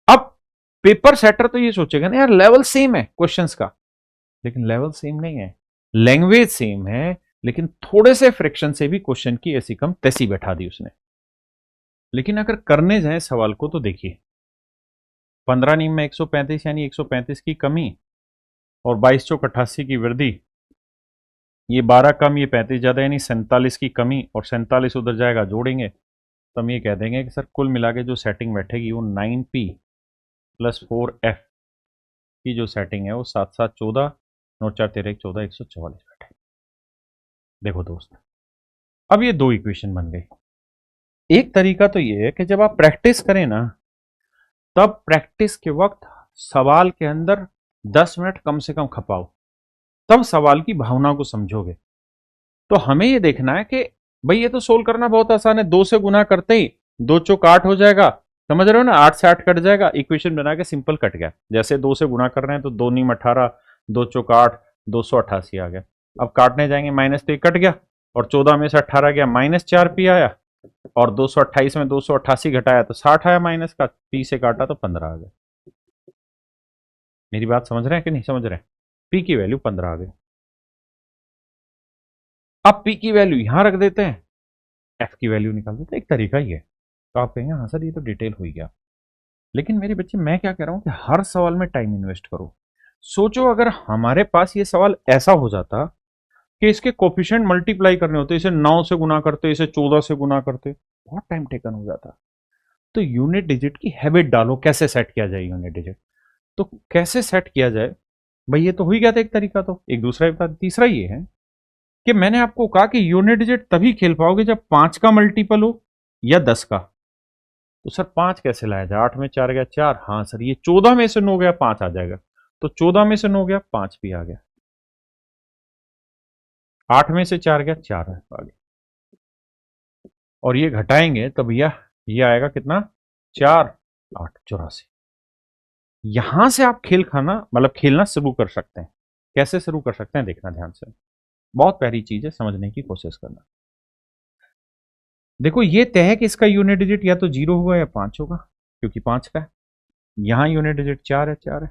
A: अब पेपर सेटर तो ये सोचेगा ना यार लेवल सेम है क्वेश्चंस का, लेकिन लेवल सेम नहीं है, लैंग्वेज सेम है, लेकिन थोड़े से फ्रिक्शन से भी क्वेश्चन की ऐसी कम तैसी बैठा दी उसने। लेकिन अगर करने जाए सवाल को तो देखिए 15 नीम में 135 यानी 135 की कमी और 22 चौक 88 की वृद्धि, ये 12 कम ये 35 ज्यादा यानी 47 की कमी, और 47 उधर जाएगा जोड़ेंगे तो हम ये कह देंगे कि सर कुल मिला के जो सेटिंग बैठेगी वो 9P + 4F की जो सेटिंग है वो 7 7 14 9 4 13 14 144 बैठे। देखो दोस्त, अब ये दो इक्वेशन बन गई। एक तरीका तो ये है कि जब आप प्रैक्टिस करें ना, तब प्रैक्टिस के वक्त सवाल के अंदर 10 मिनट कम से कम खपाओ, तब सवाल की भावना को समझोगे। तो हमें ये देखना है कि भाई ये तो सोल्व करना बहुत आसान है, 2 से गुना करते ही 2 चौक 8 हो जाएगा, समझ रहे हो ना, 8 से 8 कट जाएगा, इक्वेशन बना के सिंपल कट गया। जैसे 2 से गुना कर रहे हैं तो 2 नीम 18, 2 चौक 8, 288 आ गया। अब काटने जाएंगे माइनस तो ये कट गया, और 14 में से 18 गया -4P आया, और 228 में 288 घटाया तो 60 आया, माइनस का P से काटा तो 15 आ गया। मेरी बात समझ रहे हैं कि नहीं समझ रहे हैं, P की वैल्यू 15 आ गई। अब P की वैल्यू यहां रख देते हैं, F की वैल्यू निकाल देते हैं, एक तरीका ही है। तो आप कहेंगे हाँ सर ये तो डिटेल हो गया, लेकिन मेरे बच्चे मैं क्या कह रहा हूं कि हर सवाल में टाइम इन्वेस्ट करो। सोचो अगर हमारे पास ये सवाल ऐसा हो जाता कि इसके कोफिशिएंट मल्टीप्लाई करने होते, इसे 9 से गुना करते, इसे 14 से गुना करते, बहुत टाइम टेकन हो जाता। तो यूनिट डिजिट की हैबिट डालो, कैसे सेट किया जाए यूनिट डिजिट। तो कैसे सेट किया जाए भाई, ये तो हो ही गया था एक तरीका, तो एक दूसरा तीसरा ये है कि मैंने आपको कहा कि यूनिट डिजिट तभी खेल पाओगे जब 5 का मल्टीपल हो या 10 का। तो सर 5 कैसे लाया जाए, 8 में 4 गया 4, हाँ सर ये 14 में से 9 गया 5 आ जाएगा, तो 14 में से 9 गया 5 भी आ गया, 8 में से 4 गया 4 आ गया, और ये घटाएंगे तो भैया ये आएगा कितना 4 8 84। यहां से आप खेल खाना मतलब खेलना शुरू कर सकते हैं। कैसे शुरू कर सकते हैं देखना ध्यान से, बहुत प्यारी चीज है, समझने की कोशिश करना। देखो ये तय है कि इसका यूनिट डिजिट या तो 0 होगा या 5 होगा, क्योंकि 5 का है। यहां यूनिट डिजिट 4 है, 4 है।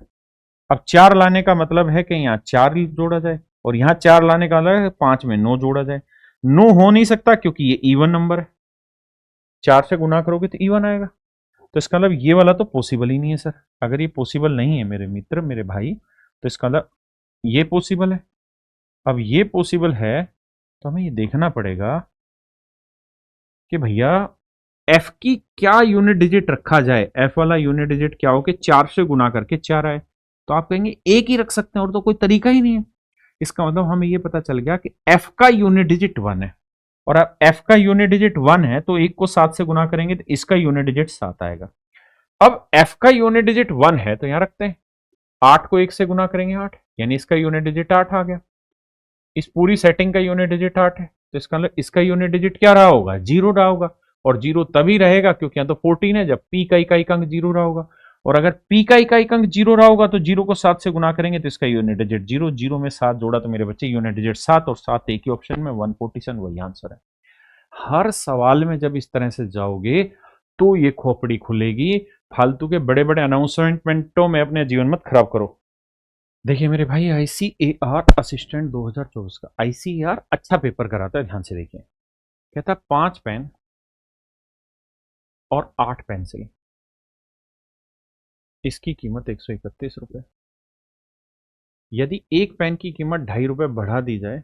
A: अब 4 लाने का मतलब है कि यहां 4 जोड़ा जाए, और यहां 4 लाने का मतलब है 5 में 9 जोड़ा जाए। 9 हो नहीं सकता क्योंकि ये इवन नंबर है, 4 से गुना करोगे तो इवन आएगा। तो इसका मतलब ये वाला तो पॉसिबल ही नहीं है सर। अगर ये पॉसिबल नहीं है मेरे मित्र, मेरे भाई, तो इसका मतलब ये पॉसिबल है। अब ये पॉसिबल है तो हमें ये देखना पड़ेगा कि भैया एफ की क्या यूनिट डिजिट रखा जाए। एफ वाला यूनिट डिजिट क्या हो कि 4 से गुना करके 4 आए। तो आप कहेंगे एक ही रख सकते हैं और तो कोई तरीका ही नहीं है। इसका मतलब हमें यह पता चल गया कि एफ का यूनिट डिजिट 1 है, और अब एफ का यूनिट डिजिट 1 है तो एक को 7 से गुना करेंगे तो इसका यूनिट डिजिट 7 आएगा। अब एफ का यूनिट डिजिट 1 है तो यहां रखते हैं, 8 को 1 से गुना करेंगे 8, यानी इसका यूनिट डिजिट 8 आ गया। इस पूरी सेटिंग का यूनिट डिजिट 8 है, तो इसका मतलब इसका यूनिट डिजिट क्या रहा होगा, 0 रहा होगा। और 0 तभी रहेगा क्योंकि यहाँ तो 14 है, जब पी का इकाई अंक 0 रहा होगा। और अगर पी का इकाई अंक 0 रहा होगा तो 0 को 7 से गुना करेंगे तो इसका यूनिट डिजिट 0, 0 में 7 जोड़ा तो मेरे बच्चे यूनिट डिजिट 7, और 7 एक ही ऑप्शन में 147, वही आंसर है। हर सवाल में जब इस तरह से जाओगे तो ये खोपड़ी खुलेगी। फालतू के बड़े बड़े अनाउंसमेंटों में अपने जीवन मत खराब करो। देखिए मेरे भाई, आईसीएआर असिस्टेंट 2024 का आईसीएआर अच्छा पेपर कराता है, ध्यान से देखिए। कहता है 5 पेन और 8 पेंसिल, इसकी कीमत 131 रुपए। यदि एक पेन की कीमत 2.5 रुपए बढ़ा दी जाए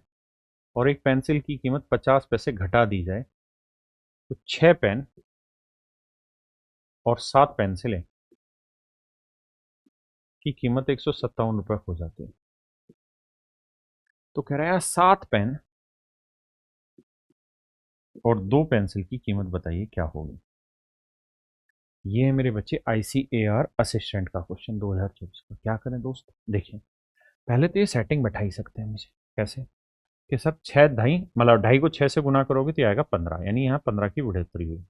A: और एक पेंसिल की कीमत 50 पैसे घटा दी जाए तो 6 पेन और 7 पेंसिलें की कीमत 157 रुपए हो जाती है। तो कह रहा है 7 पेन और 2 पेंसिल की कीमत बताइए क्या होगी। ये है मेरे बच्चे आईसीएआर असिस्टेंट का क्वेश्चन 2024 का। क्या करें दोस्त, देखिए पहले तो ये सेटिंग बैठा ही सकते हैं मुझे। कैसे कि सर 6 ढाई, मतलब 2.5 को 6 से गुना करोगे तो आएगा 15, यानी यहाँ 15 की बढ़ोतरी हुई।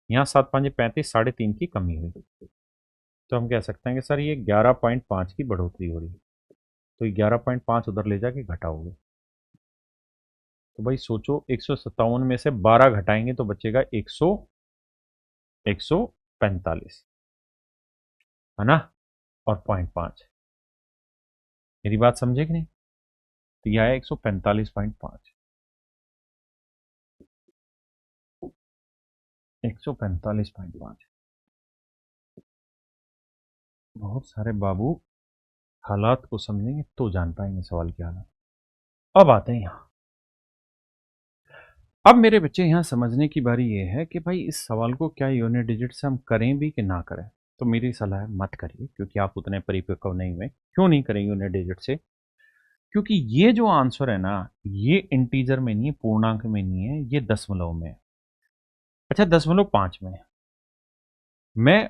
A: यहाँ 7 5 35, 3.5 की कमी हुई। तो हम कह सकते हैं कि सर ये 11.5 की बढ़ोतरी हो रही है। तो 11.5 उधर ले जाके घटाओगे तो भाई सोचो 157 में से 12 घटाएंगे तो बचेगा 145, है ना, और 0.5। मेरी बात समझे कि नहीं। तो यह है 145.5, 145.5। बहुत सारे बाबू हालात को समझेंगे तो जान पाएंगे सवाल के हालात। अब आते हैं यहां। अब मेरे बच्चे यहां समझने की बारी यह है कि भाई इस सवाल को क्या यूनिट डिजिट से हम करें भी कि ना करें। तो मेरी सलाह है मत करिए, क्योंकि आप उतने परिपक्व नहीं हुए। क्यों नहीं करें यूनिट डिजिट से, क्योंकि ये जो आंसर है ना, ये इंटीजर में नहीं है, पूर्णांक में नहीं है, ये दशमलव में है। अच्छा 0.5 में है। मैं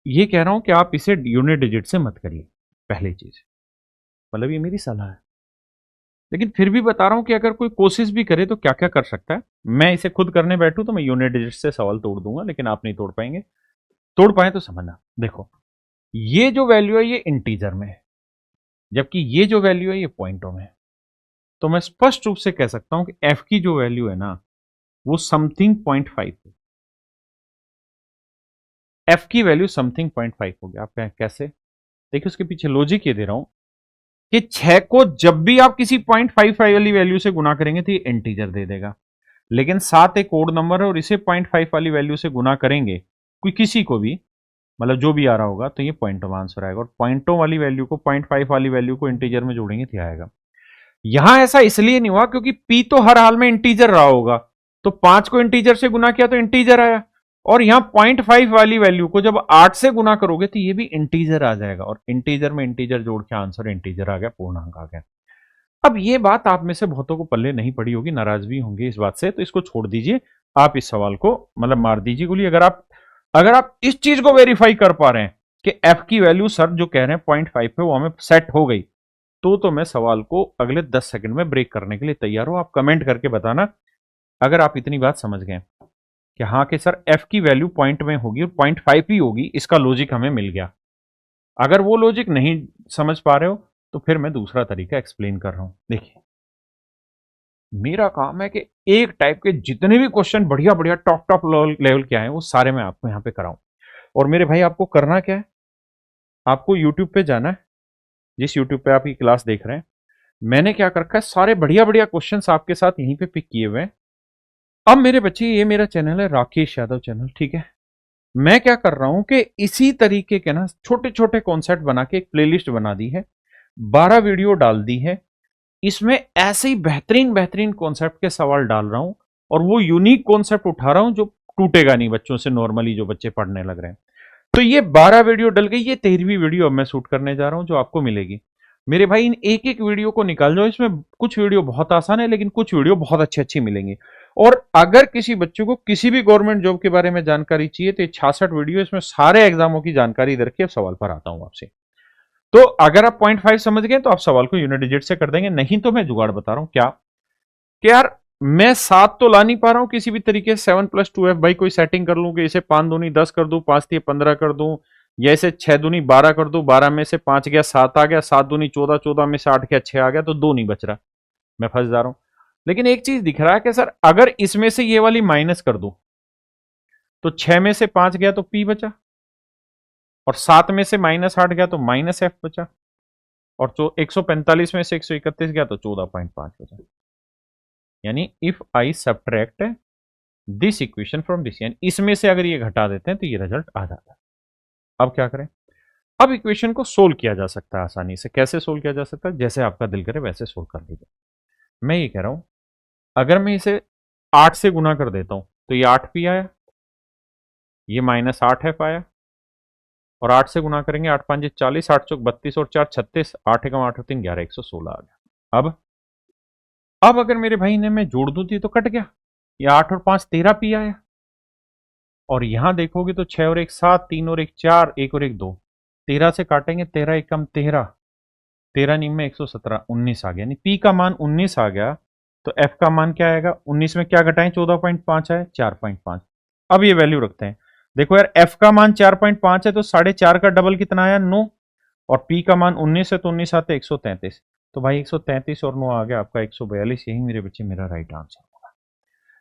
A: ये कह रहा हूं कि आप इसे यूनिट डिजिट से मत करिए, पहली चीज, मतलब ये मेरी सलाह है। लेकिन फिर भी बता रहा हूं कि अगर कोई कोशिश भी करे तो क्या क्या कर सकता है। मैं इसे खुद करने बैठूं तो मैं यूनिट डिजिट से सवाल तोड़ दूंगा, लेकिन आप नहीं तोड़ पाएंगे। तोड़ पाए तो समझना। देखो ये जो वैल्यू है ये इंटीजर में है, जबकि ये जो वैल्यू है ये पॉइंटों में है। तो मैं स्पष्ट रूप से कह सकता हूं कि एफ की जो वैल्यू है ना वो समथिंग 0.5 है। एफ की वैल्यू समथिंग 0.5 होगी। आप कहें कैसे, देखिए उसके पीछे लॉजिक ये दे रहा हूं कि 6 को जब भी आप किसी 0.55 वाली वैल्यू से गुना करेंगे तो ये इंटीजर दे देगा। लेकिन 7 एक ओड नंबर है और इसे 0.5 वाली वैल्यू से गुना करेंगे कोई किसी को भी, मतलब जो भी आ रहा होगा, तो ये पॉइंटों में आंसर आएगा। और पॉइंटों वाली वैल्यू को 0.5 वाली वैल्यू को इंटीजर में जोड़ेंगे तो आएगा। यहां ऐसा इसलिए नहीं हुआ क्योंकि पी तो हर हाल में इंटीजर रहा होगा, तो 5 को इंटीजर से गुना किया तो इंटीजर आया। और यहां 0.5 वाली वैल्यू को जब 8 से गुना करोगे तो ये भी इंटीजर आ जाएगा, और इंटीजर में इंटीजर जोड़ के आंसर इंटीजर आ गया, पूर्णांक आ गया। अब ये बात आप में से बहुतों को पल्ले नहीं पड़ी होगी, नाराज भी होंगे इस बात से, तो इसको छोड़ दीजिए। आप इस सवाल को मतलब मार दीजिए गोली। अगर आप इस चीज को वेरीफाई कर पा रहे हैं कि एफ की वैल्यू सर जो कह रहे हैं 0.5 पे वो हमें सेट हो गई, तो मैं सवाल को अगले 10 सेकंड में ब्रेक करने के लिए तैयार हूं। आप कमेंट करके बताना अगर आप इतनी बात समझ गए कि हाँ कि सर एफ की वैल्यू पॉइंट में होगी और 0.5 ही होगी, इसका लॉजिक हमें मिल गया। अगर वो लॉजिक नहीं समझ पा रहे हो तो फिर मैं दूसरा तरीका एक्सप्लेन कर रहा हूं। देखिए मेरा काम है कि एक टाइप के जितने भी क्वेश्चन बढ़िया बढ़िया टॉप टॉप लेवल के आए वो सारे मैं आपको यहाँ पे कराऊं। और मेरे भाई आपको करना क्या है, आपको यूट्यूब पे जाना है, जिस यूट्यूब पे आप ये क्लास देख रहे हैं मैंने क्या कर रखा है, सारे बढ़िया बढ़िया क्वेश्चंस आपके साथ यहीं पे पिक किए हुए हैं। अब मेरे बच्चे ये मेरा चैनल है राकेश यादव चैनल, ठीक है। मैं क्या कर रहा हूं कि इसी तरीके के ना छोटे छोटे कॉन्सेप्ट बना के एक प्लेलिस्ट बना दी है, 12 वीडियो डाल दी है। इसमें ऐसे ही बेहतरीन बेहतरीन कॉन्सेप्ट के सवाल डाल रहा हूं और वो यूनिक कॉन्सेप्ट उठा रहा हूं जो टूटेगा नहीं बच्चों से, नॉर्मली जो बच्चे पढ़ने लग रहे हैं। तो ये 12 वीडियो डल गई, ये 13वीं वीडियो अब मैं शूट करने जा रहा हूं जो आपको मिलेगी। मेरे भाई इन एक एक वीडियो को निकाल जाओ, इसमें कुछ वीडियो बहुत आसान है लेकिन कुछ वीडियो बहुत अच्छी अच्छी मिलेंगी। और अगर किसी बच्चे को किसी भी गवर्नमेंट जॉब के बारे में जानकारी चाहिए तो 66 वीडियो, इसमें सारे एग्जामों की जानकारी दे रखी है। अब सवाल पर आता हूं आपसे, तो अगर आप 0.5 समझ गए तो आप सवाल को यूनिट डिजिट से कर देंगे, नहीं तो मैं जुगाड़ बता रहा हूं क्या कि यार मैं 7 तो ला नहीं पा रहा हूं किसी भी तरीके से, 7+2f भाई कोई सेटिंग कर लूं कि इसे 5 दूनी 10 कर दूं, 5 3 15 कर दूं, या इसे 6 दूनी 12 कर दूं, 12 में से 5 गया 7 आ गया, 7 दूनी 14, 14 में से 8 गया 6 आ गया, तो 2 नहीं बच रहा, मैं फंस जा रहा हूं। लेकिन एक चीज दिख रहा है कि सर अगर इसमें से ये वाली माइनस कर दूं तो 6 में से 5 गया तो p बचा, और 7 में से -8 गया तो -f बचा, और जो 145 में से 131 गया तो 14.5 बचा। यानी if I subtract this equation from this, यानी इसमें से अगर ये घटा देते हैं तो ये रिजल्ट आ जाता है। अब क्या करें, अब इक्वेशन को सोल्व किया जा सकता है आसानी से। कैसे सोल्व किया जा सकता है, जैसे आपका दिल करे वैसे सोल्व कर लीजिए। मैं ये कह रहा हूं अगर मैं इसे 8 से गुना कर देता हूं तो ये 8p आया, ये -8f आया, और 8 से गुना करेंगे 8 5 40, 8 चौक 32 और 4 36, 8 एकम 8 3 11, 116 आ गया। अब अगर मेरे भाई ने मैं जोड़ दूं तो कट गया, ये 8 और 5 13p आया, और यहां देखोगे तो 6 और 1 7, 3 और 1 4, 1 और 1 2, 13 से काटेंगे 13 एकम 13, 13 निम में 117, 19 आ गया, यानी p का मान 19 आ गया। तो f का मान क्या आएगा, 19 में क्या घटाएं, 14.5 आए, 4.5। अब ये वैल्यू रखते हैं, देखो यार f का मान 4.5 है तो 4.5 का डबल कितना आया 9, और p का मान 19 है तो 19 आते 133, तो भाई 133 और 9 आ गया आपका 142। यही मेरे बच्चे मेरा राइट आंसर होगा,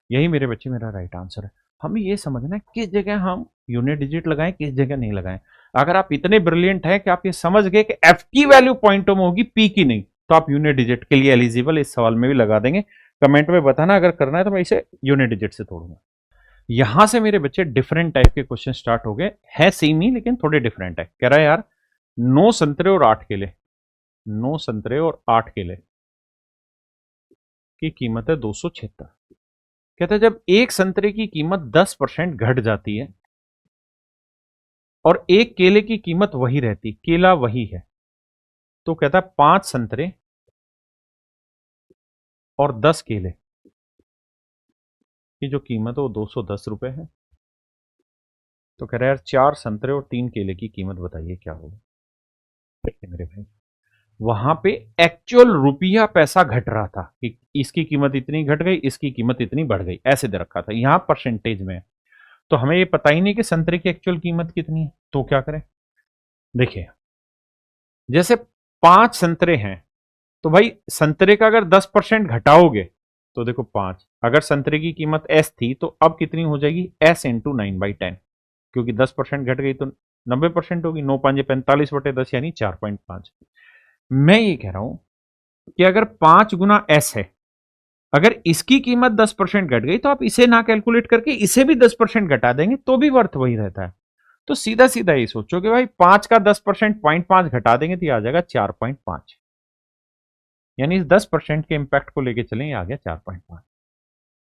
A: यही मेरे बच्चे मेरा राइट आंसर है। हमें ये समझना है किस जगह हम यूनिट डिजिट लगाएं, किस जगह नहीं लगाएं। अगर आप इतने ब्रिलियंट हैं कि आप ये समझ गए कि एफ की वैल्यू पॉइंटों में होगी पी की नहीं, तो आप यूनिट डिजिट के लिए एलिजिबल, इस सवाल में भी लगा देंगे। कमेंट में बताना अगर करना है तो मैं इसे यूनिट डिजिट से तोड़ूंगा। यहां से मेरे बच्चे डिफरेंट टाइप के क्वेश्चन स्टार्ट हो गए, है सेम ही लेकिन थोड़े डिफरेंट है। कह रहा है यार 9 संतरे और 8 केले, 9 संतरे और 8 केले की कीमत है 276। कहता है जब एक संतरे की कीमत 10% घट जाती है और एक केले की कीमत वही रहती, केला वही है, तो कहता है 5 संतरे और 10 केले की जो कीमत है वो 210 रुपए है। तो कह रहा है यार 4 संतरे और 3 केले की कीमत बताइए क्या होगी। देखिए मेरे भाई वहां पे एक्चुअल रुपया पैसा घट रहा था कि इसकी कीमत इतनी घट गई, इसकी कीमत इतनी बढ़ गई, ऐसे दे रखा था। यहां परसेंटेज में तो हमें ये पता ही नहीं कि संतरे की एक्चुअल कीमत कितनी है, तो क्या करें। देखिए जैसे 5 संतरे हैं तो भाई संतरे का अगर 10% घटाओगे तो देखो 5, अगर संतरे की कीमत s थी तो अब कितनी हो जाएगी s इंटू 9/10, क्योंकि 10% घट गई तो 90% होगी, 9 5 45/10 यानी 4.5। मैं ये कह रहा हूं कि अगर 5 गुना s है, अगर इसकी कीमत 10% घट गई तो आप इसे ना कैलकुलेट करके इसे भी 10% घटा देंगे तो भी वर्थ वही रहता है। तो सीधा सीधा ये सोचो कि भाई 5 का 10% 0.5 घटा देंगे तो ये आ जाएगा 4.5, यानी इस 10% के इंपैक्ट को लेके चलें, ये आ गया 4.5।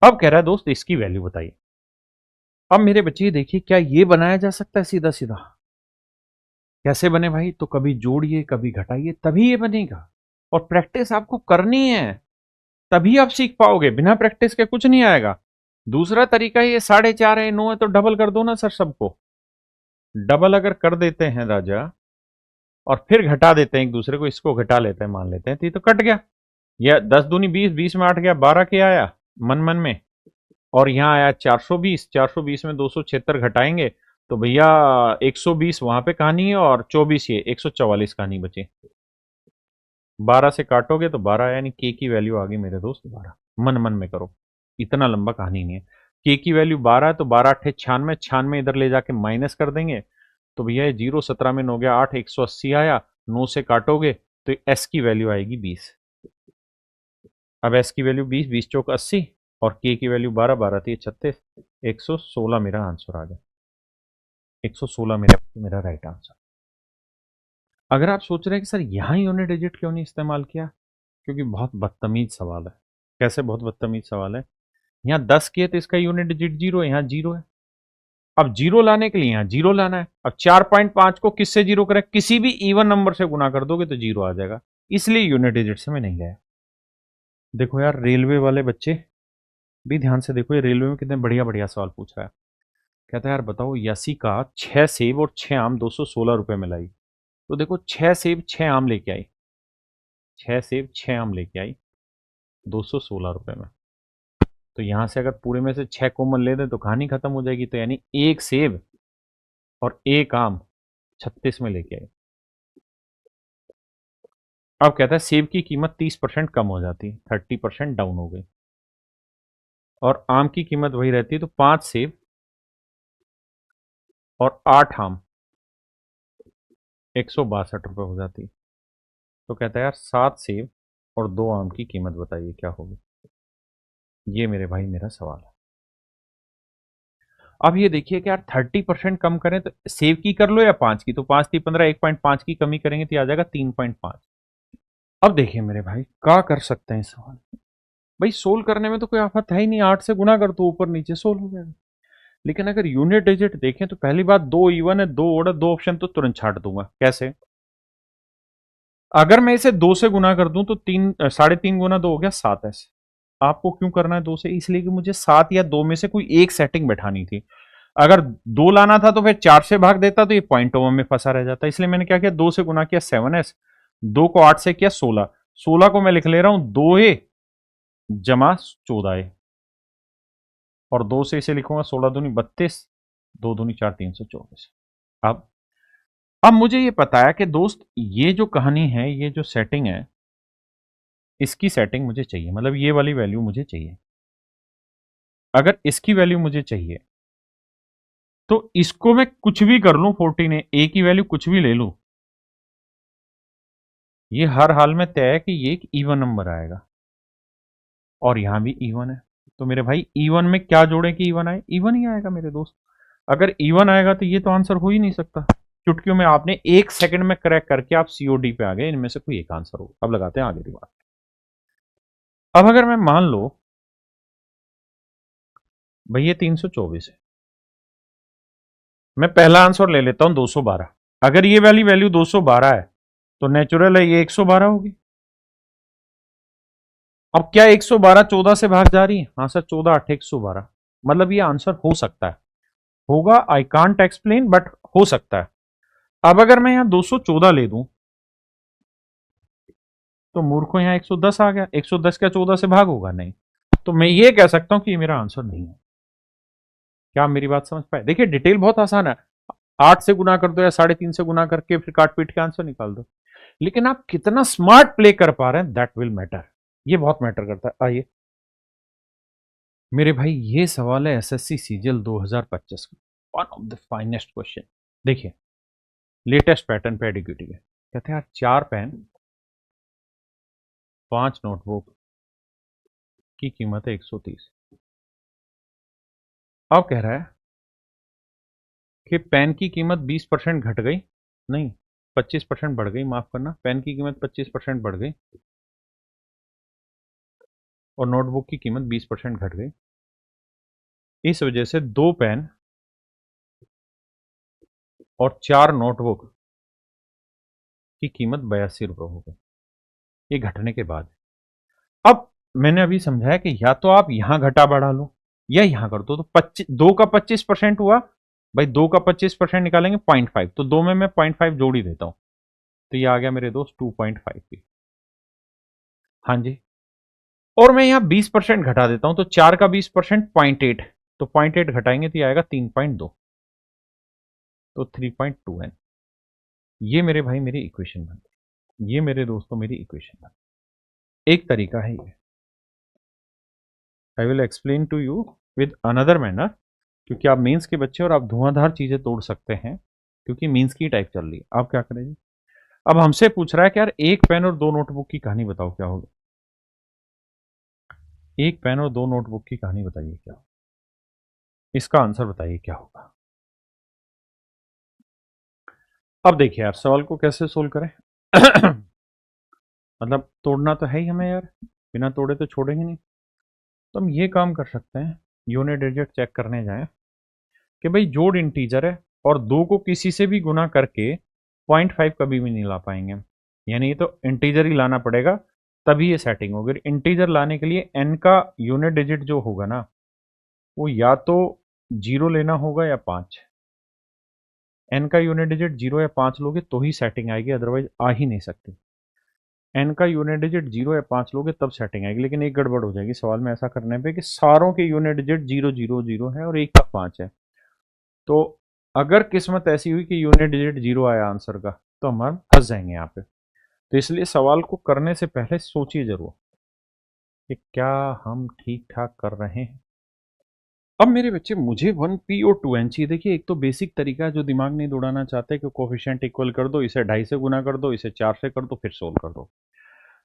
A: अब कह रहा है दोस्त इसकी वैल्यू बताइए। अब मेरे बच्चे देखिए क्या ये बनाया जा सकता है सीधा सीधा, कैसे बने भाई, तो कभी जोड़िए कभी घटाइए तभी ये बनेगा, और प्रैक्टिस आपको करनी है तभी आप सीख पाओगे, बिना प्रैक्टिस के कुछ नहीं आएगा। दूसरा तरीका ये 4.5 है 9 है तो डबल कर दो ना सर, सबको डबल अगर कर देते हैं राजा और फिर घटा देते हैं एक दूसरे को, इसको घटा लेते हैं मान लेते हैं, तो ये तो कट गया, या 10 दूनी 20, 20 में 8 गया 12 के आया मन मन में, और यहाँ आया 420, 420 में 276 घटाएंगे तो भैया 120 वहां पे कहानी है और 24 ये 144 कहानी बची। 12 से काटोगे तो 12, यानी के की वैल्यू आ गई मेरे दोस्त 12। मन मन में करो, इतना लंबा कहानी नहीं है। के की वैल्यू 12 है तो 12 अट्ठे 96, 96 इधर ले जाके माइनस कर देंगे तो भैया ये 0 17 में 9 हो गया 8, 180 आया, 9 से काटोगे तो एस की वैल्यू आएगी 20। अब एस की वैल्यू 20, 20 चौक 80 और के की वैल्यू 12, 12 थी 36, 116 मेरा आंसर आ गया। 116 मेरा राइट आंसर। अगर आप सोच रहे हैं कि सर यहां यूनिट डिजिट क्यों नहीं इस्तेमाल किया, क्योंकि बहुत बदतमीज सवाल है। कैसे बहुत बदतमीज सवाल है? यहाँ 10 किए तो इसका यूनिट डिजिट 0 है, यहाँ 0 है। अब 0 लाने के लिए यहाँ 0 लाना है। अब 4.5 को किससे 0 करें? किसी भी इवन नंबर से गुना कर दोगे तो 0 आ जाएगा, इसलिए यूनिट डिजिट से मैं नहीं गया। देखो यार, रेलवे वाले बच्चे भी ध्यान से देखो, ये रेलवे में कितने बढ़िया बढ़िया सवाल पूछ रहा है। कहता है यार बताओ, यसी का 6 सेब और 6 आम 216 रुपए में लाई। तो देखो 6 सेब 6 आम लेके आई, 6 सेब 6 आम लेके आई 216 रुपए में। तो यहां से अगर पूरे में से 6 कॉमन ले दे तो कहानी खत्म हो जाएगी। तो यानी एक सेब और एक आम 36 में लेके आई। अब कहता है सेब की कीमत 30% कम हो जाती है, 30% डाउन हो गई, और आम की कीमत वही रहती है। तो 5 सेब और 8 आम 162 रुपये हो जाती है। तो कहता है यार 7 सेब और 2 आम की कीमत बताइए क्या होगी। ये मेरे भाई मेरा सवाल है। अब ये देखिए कि यार 30% कम करें तो सेब की कर लो या 5 की, तो 5 थी 15, 1.5 की कमी करेंगे तो आ जाएगा 3.5। अब देखिए मेरे भाई क्या कर सकते हैं इस सवाल, भाई सोल्व करने में तो कोई आफत है ही नहीं, 8 से गुना कर दो ऊपर नीचे सोल्व हो जाएगा। लेकिन अगर यूनिट डिजिट देखें तो पहली बात 2 इवन है, 2 ओड है, 2 ऑप्शन तो तुरंत छाट दूंगा। कैसे? अगर मैं इसे 2 से गुना कर दूं तो 3 3.5 गुना 2 हो गया 7 ऐसे। आपको क्यों करना है 2 से? इसलिए कि मुझे 7 या 2 में से कोई एक सेटिंग बैठानी थी। अगर 2 लाना था तो फिर 4 से भाग देता तो ये पॉइंट ओवर में फंसा रह जाता। इसलिए मैंने क्या किया, 2 से गुना किया 7s, 2 को 8 से किया 16, 16 को मैं लिख ले रहा हूं 2a जमा 14a, और 2 से इसे लिखूंगा 16 दूनी 32, 2 दूनी 4, 324। अब मुझे ये पता है कि दोस्त ये जो कहानी है, ये जो सेटिंग है, इसकी सेटिंग मुझे चाहिए, मतलब ये वाली वैल्यू मुझे चाहिए। अगर इसकी वैल्यू मुझे चाहिए तो इसको मैं कुछ भी कर लूं, 14 ए की वैल्यू कुछ भी ले लूं, ये हर हाल में तय है कि ये एक इवन नंबर आएगा, और यहां भी इवन है। तो मेरे भाई इवन में क्या जोड़े कि इवन आए? इवन ही आएगा मेरे दोस्त। अगर इवन आएगा तो ये तो आंसर हो ही नहीं सकता। चुटकियों में आपने 1 सेकंड में क्रैक करके आप सीओडी पे आ गए, इनमें से कोई एक आंसर होगा। अब लगाते हैं आगे की बात। अब अगर मैं मान लो भाई ये 324 है, मैं पहला आंसर ले लेता हूं 212। अगर ये वाली वैल्यू 212 है तो नेचुरल है ये 112 होगी। अब क्या 112 14 से भाग जा रही है? हाँ सर, 14 8 112, मतलब ये आंसर हो सकता है, होगा, आई कांट एक्सप्लेन बट हो सकता है। अब अगर मैं यहां 214 ले दूं तो मूर्खों यहां 110 आ गया। 110 क्या 14 से भाग होगा? नहीं। तो मैं ये कह सकता हूं कि ये मेरा आंसर नहीं है। क्या आप मेरी बात समझ पाए? देखिए डिटेल बहुत आसान है, 8 से गुना कर दो या 3.5 से गुना करके फिर काट पीट के आंसर निकाल दो। लेकिन आप कितना स्मार्ट प्ले कर पा रहे हैं, दैट विल मैटर, ये बहुत मैटर करता है। आइए मेरे भाई, ये सवाल है एसएससी सीजीएल 2025 का, one of the finest question. देखिए लेटेस्ट पैटर्न पे एडिक्यूटी है। कहते हैं यार 4 पेन 5 नोटबुक की कीमत है 130। अब कह रहा है कि पेन की कीमत 20% घट गई, नहीं 25% बढ़ गई, माफ करना, पेन की कीमत 25% बढ़ गई और नोटबुक की कीमत 20% घट गई। इस वजह से 2 पेन और 4 नोटबुक की कीमत 82 रुपये हो गई, ये घटने के बाद। अब मैंने अभी समझाया कि या तो आप यहां घटा बढ़ा लो या यहां कर दो। तो 25, 2 का 25% हुआ भाई, 2 का 25% निकालेंगे 0.5, तो 2 में मैं 0.5 जोड़ ही देता हूं, तो ये आ गया मेरे दोस्त 2.5 की। हाँ जी, और मैं यहां 20% घटा देता हूं, तो 4 का 20% 0.8, तो 0.8 घटाएंगे तो ये आएगा 3.2, तो 3.2n। ये मेरे भाई मेरी इक्वेशन बन गई, ये मेरे दोस्तों मेरी इक्वेशन बन, एक तरीका है ये। I will explain to you with another manner, क्योंकि आप मेंस के बच्चे और आप धुआंधार चीजें तोड़ सकते हैं, क्योंकि मेंस की टाइप चल रही है। आप क्या करेंगे? अब हमसे पूछ रहा है कि यार एक पेन और दो नोटबुक की कहानी बताओ क्या होगी। एक पेन और दो नोटबुक की कहानी बताइए क्या होगा? इसका आंसर बताइए क्या होगा। अब देखिए यार, सवाल को कैसे सोल्व करें। मतलब तोड़ना तो है ही हमें यार, बिना तोड़े तो छोड़ेंगे नहीं। तो हम ये काम कर सकते हैं, यूनिट डिजिट चेक करने जाएं कि भाई जोड़ इंटीजर है और दो को किसी से भी गुना करके 0.5 कभी भी नहीं ला पाएंगे, यानी ये तो इंटीजर ही लाना पड़ेगा तभी ये सेटिंग होगी। इंटीजर लाने के लिए एन का यूनिट डिजिट जो होगा ना, वो या तो 0 लेना होगा या 5। एन का यूनिट डिजिट 0 या 5 लोगे तो ही सेटिंग आएगी, अदरवाइज आ ही नहीं सकती। एन का यूनिट डिजिट 0 या 5 लोगे तब सेटिंग आएगी, लेकिन एक गड़बड़ हो जाएगी सवाल में ऐसा करने पे कि सारों के यूनिट डिजिट 0 0 0 है और एक का 5 है। तो अगर किस्मत ऐसी हुई कि यूनिट डिजिट 0 आया आंसर का, तो हम फंस जाएंगे यहाँ पे। तो इसलिए सवाल को करने से पहले सोचिए जरूर कि क्या हम ठीक ठाक कर रहे हैं। अब मेरे बच्चे, मुझे 1p और 2n चाहिए। देखिए, एक तो बेसिक तरीका है जो दिमाग नहीं दौड़ाना चाहते कि कोफिशिएंट इक्वल कर दो, इसे 2.5 से गुना कर दो, इसे 4 से कर दो, फिर सोल्व कर दो।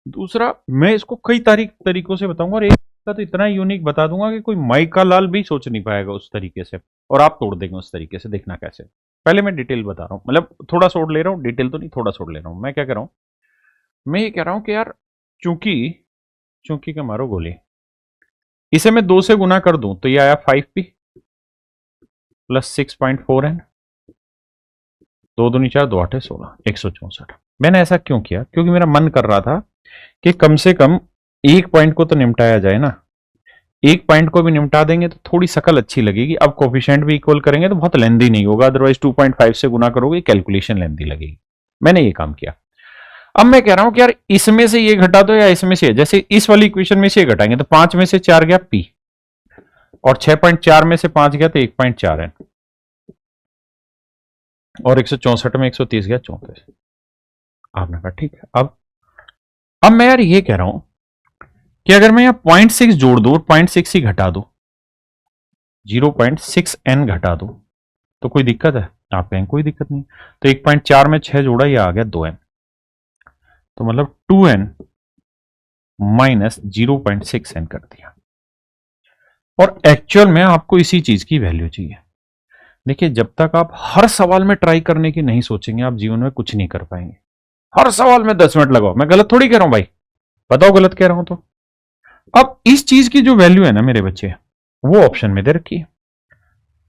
A: दूसरा, मैं इसको कई तरीकों से बताऊंगा और एक का तो इतना यूनिक बता दूंगा कि कोई माइका लाल भी सोच नहीं पाएगा उस तरीके से, और आप तोड़ देंगे उस तरीके से। देखना कैसे। पहले मैं डिटेल बता रहा हूँ, मतलब थोड़ा सोड ले रहा हूँ, डिटेल तो नहीं, थोड़ा सोड ले रहा हूँ। मैं क्या कह रहा हूँ, मैं ये कह रहा हूँ कि यार चूंकि चूंकि का मारो गोली, इसे मैं 2 से गुना कर दूं तो ये आया 5p प्लस 6.4n, 2 दूनी 4, 2 8 16, 164। मैंने ऐसा क्यों किया? क्योंकि मेरा मन कर रहा था कि कम से कम एक पॉइंट को तो निपटाया जाए ना। एक पॉइंट को भी निपटा देंगे तो थोड़ी शकल अच्छी लगेगी। अब कोफिशिएंट भी इक्वल करेंगे तो बहुत लेंदी नहीं होगा, अदरवाइज 2.5 से गुना करोगे कैलकुलेशन लेंदी लगेगी। मैंने ये काम किया। अब मैं कह रहा हूं कि यार इसमें से ये घटा दो या इसमें से, जैसे इस वाली इक्वेशन में से ये घटाएंगे तो 5 में से 4 गया पी, और 6.4 में से 5 गया तो 1.4 है, और 164 में 130 गया 34। आपने कहा ठीक है। अब मैं यार ये कह रहा हूं कि अगर मैं यहां 0.6 जोड़ दू और 0.6 ही घटा दू, 0.6n घटा दू, तो कोई दिक्कत है? आप कहें कोई दिक्कत नहीं। तो 1.4 में 6 जोड़ा, ये आ गया 2n, तो मतलब 2n माइनस 0.6n कर दिया। और एक्चुअल में आपको इसी चीज की वैल्यू चाहिए। देखिए, जब तक आप हर सवाल में ट्राई करने की नहीं सोचेंगे, आप जीवन में कुछ नहीं कर पाएंगे। हर सवाल में 10 मिनट लगाओ। मैं गलत थोड़ी कह रहा हूं भाई, बताओ गलत कह रहा हूं तो। अब इस चीज की जो वैल्यू है ना मेरे बच्चे, वो ऑप्शन में दे रखी है।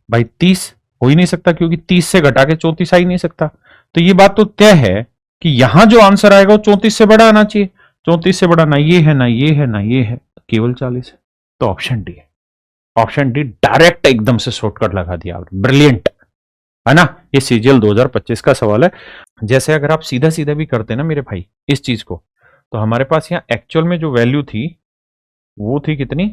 A: भाई 30 हो ही नहीं सकता, क्योंकि 30 से घटा के 34 आ ही नहीं सकता। तो ये बात तो तय है कि यहां जो आंसर आएगा वो 34 से बड़ा आना चाहिए। 34 से बड़ा ना ये है, ना ये है, ना ये है, केवल 40 है। तो ऑप्शन डी है। ऑप्शन डी डायरेक्ट एकदम से शॉर्टकट लगा दिया आपने, ब्रिलियंट है ना। ये सीजीएल 2025 का सवाल है। जैसे अगर आप सीधा सीधा भी करते ना मेरे भाई इस चीज को, तो हमारे पास यहां एक्चुअल में जो वैल्यू थी वो थी कितनी?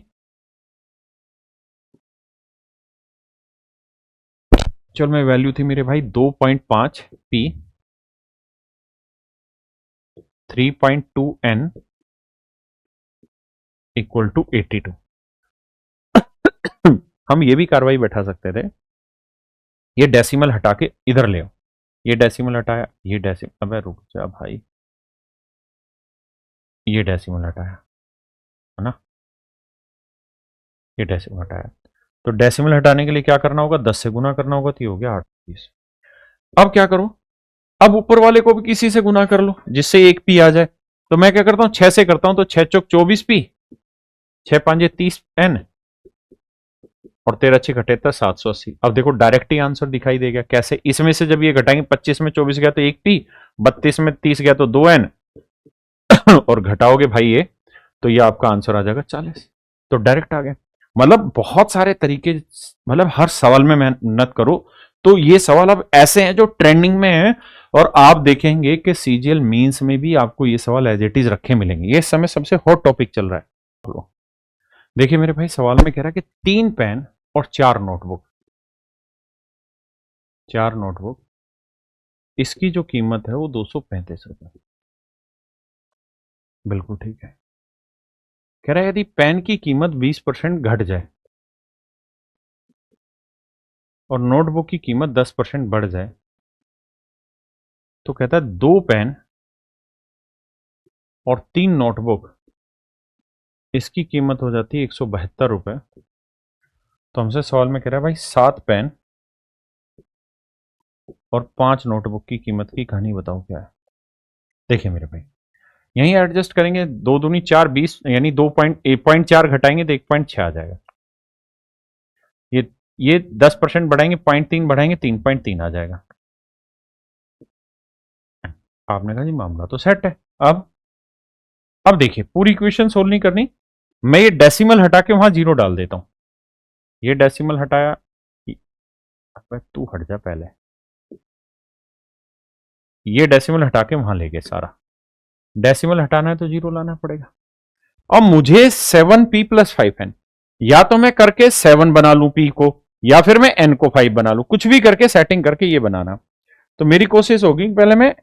A: एक्चुअल में वैल्यू थी मेरे भाई 2.5 पी, 3.2n इक्वल टू 82। हम ये भी कार्रवाई बैठा सकते थे, ये डेसिमल हटा के इधर ले आओ। ये डेसिमल हटाया, ये डेसिमल, अबे रुक जा भाई, ये डेसिमल हटाया है ना, ये डेसिमल हटाया। तो डेसिमल हटाने के लिए क्या करना होगा? 10 से गुना करना होगा, तो ये हो गया 38। अब क्या करो? अब ऊपर वाले को भी किसी से गुना कर लो जिससे एक पी आ जाए। तो मैं क्या करता हूं, 6 से करता हूं, तो 6 चौक 24 पी, 6 5 30 एन, और 13 6 घटेता 780। अब देखो डायरेक्ट ही आंसर दिखाई देगा। कैसे? इसमें से जब ये घटाएंगे, 25 में 24 गया तो 1 पी, 32 में 30 गया तो 2 एन, और घटाओगे भाई ये, तो ये आपका आंसर आ जाएगा 40। तो डायरेक्ट आ गया। मतलब बहुत सारे तरीके, मतलब हर सवाल में मेहनत करो। तो ये सवाल अब ऐसे हैं जो ट्रेंडिंग में है, और आप देखेंगे कि सीजीएल मींस में भी आपको ये सवाल एज इट इज रखे मिलेंगे। ये समय सबसे हॉट टॉपिक चल रहा है। देखिए मेरे भाई, सवाल में कह रहा है कि 3 पेन और 4 नोटबुक, 4 नोटबुक, इसकी जो कीमत है वो 235 रुपए। बिल्कुल ठीक है। कह रहा है यदि पेन की कीमत 20% घट जाए और नोटबुक की कीमत 10% बढ़ जाए, तो कहता है 2 पेन और 3 नोटबुक, इसकी कीमत हो जाती है 172 रुपए। तो हमसे सवाल में कह रहा है भाई 7 पेन और 5 नोटबुक की कीमत की कहानी बताओ क्या है। देखिए मेरे भाई, यहीं एडजस्ट करेंगे, 2 दूनी 4, 20, यानी 2.4 घटाएंगे तो 1.6 आ जाएगा। ये 10% बढ़ाएंगे, 0.3 बढ़ाएंगे, 3.3 आ जाएगा। आपने कहा जी मामला तो सेट है। अब देखिए, पूरी इक्वेशन सोल्व नहीं करनी, मैं ये डेसिमल हटा के वहां जीरो डाल देता हूं। ये डेसिमल हटाया, तू हट जा पहले, ये डेसिमल हटा के वहां ले गए सारा। डेसिमल हटाना है तो जीरो लाना पड़ेगा। अब मुझे 7p+5n, या तो मैं करके 7 बना लूं p को, या फिर मैं n को 5 बना लूं, कुछ भी करके सेटिंग करके ये बनाना। तो मेरी कोशिश होगी पहले मैं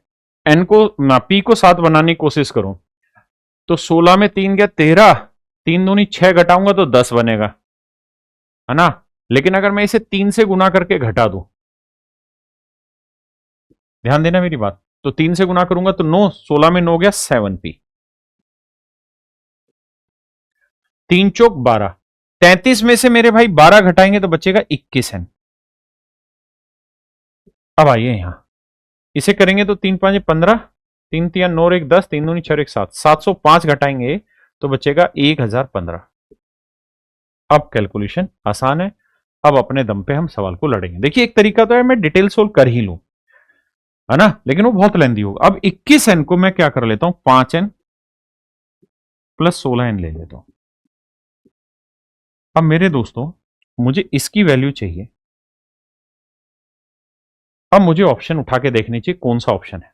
A: n को ना p को 7 बनाने की कोशिश करूं। तो 16 में 3 गया 13, 3 दूनी 6 घटाऊंगा तो 10 बनेगा, है ना। लेकिन अगर मैं इसे 3 से गुना करके घटा दूं, ध्यान देना मेरी बात, तो 3 से गुना करूंगा तो 9, 16 में 9 गया 7p, 3 चौक 12, 33 में से मेरे भाई 12 घटाएंगे तो बचेगा 21n। अब आइए यहां, इसे करेंगे तो 3 5 15, 3 3 9 1 10, 3 दूनी 6 1 7, 705 घटाएंगे तो बचेगा 1015। अब कैलकुलेशन आसान है, अब अपने दम पे हम सवाल को लड़ेंगे। देखिए एक तरीका तो है मैं डिटेल सोल्व कर ही लूं, है ना, लेकिन वो बहुत लेंदी होगा। अब 21n को मैं क्या कर लेता हूं, 5n प्लस 16n ले लेता हूं। अब मेरे दोस्तों, मुझे इसकी वैल्यू चाहिए। अब मुझे ऑप्शन उठा के देखनी चाहिए कौन सा ऑप्शन है,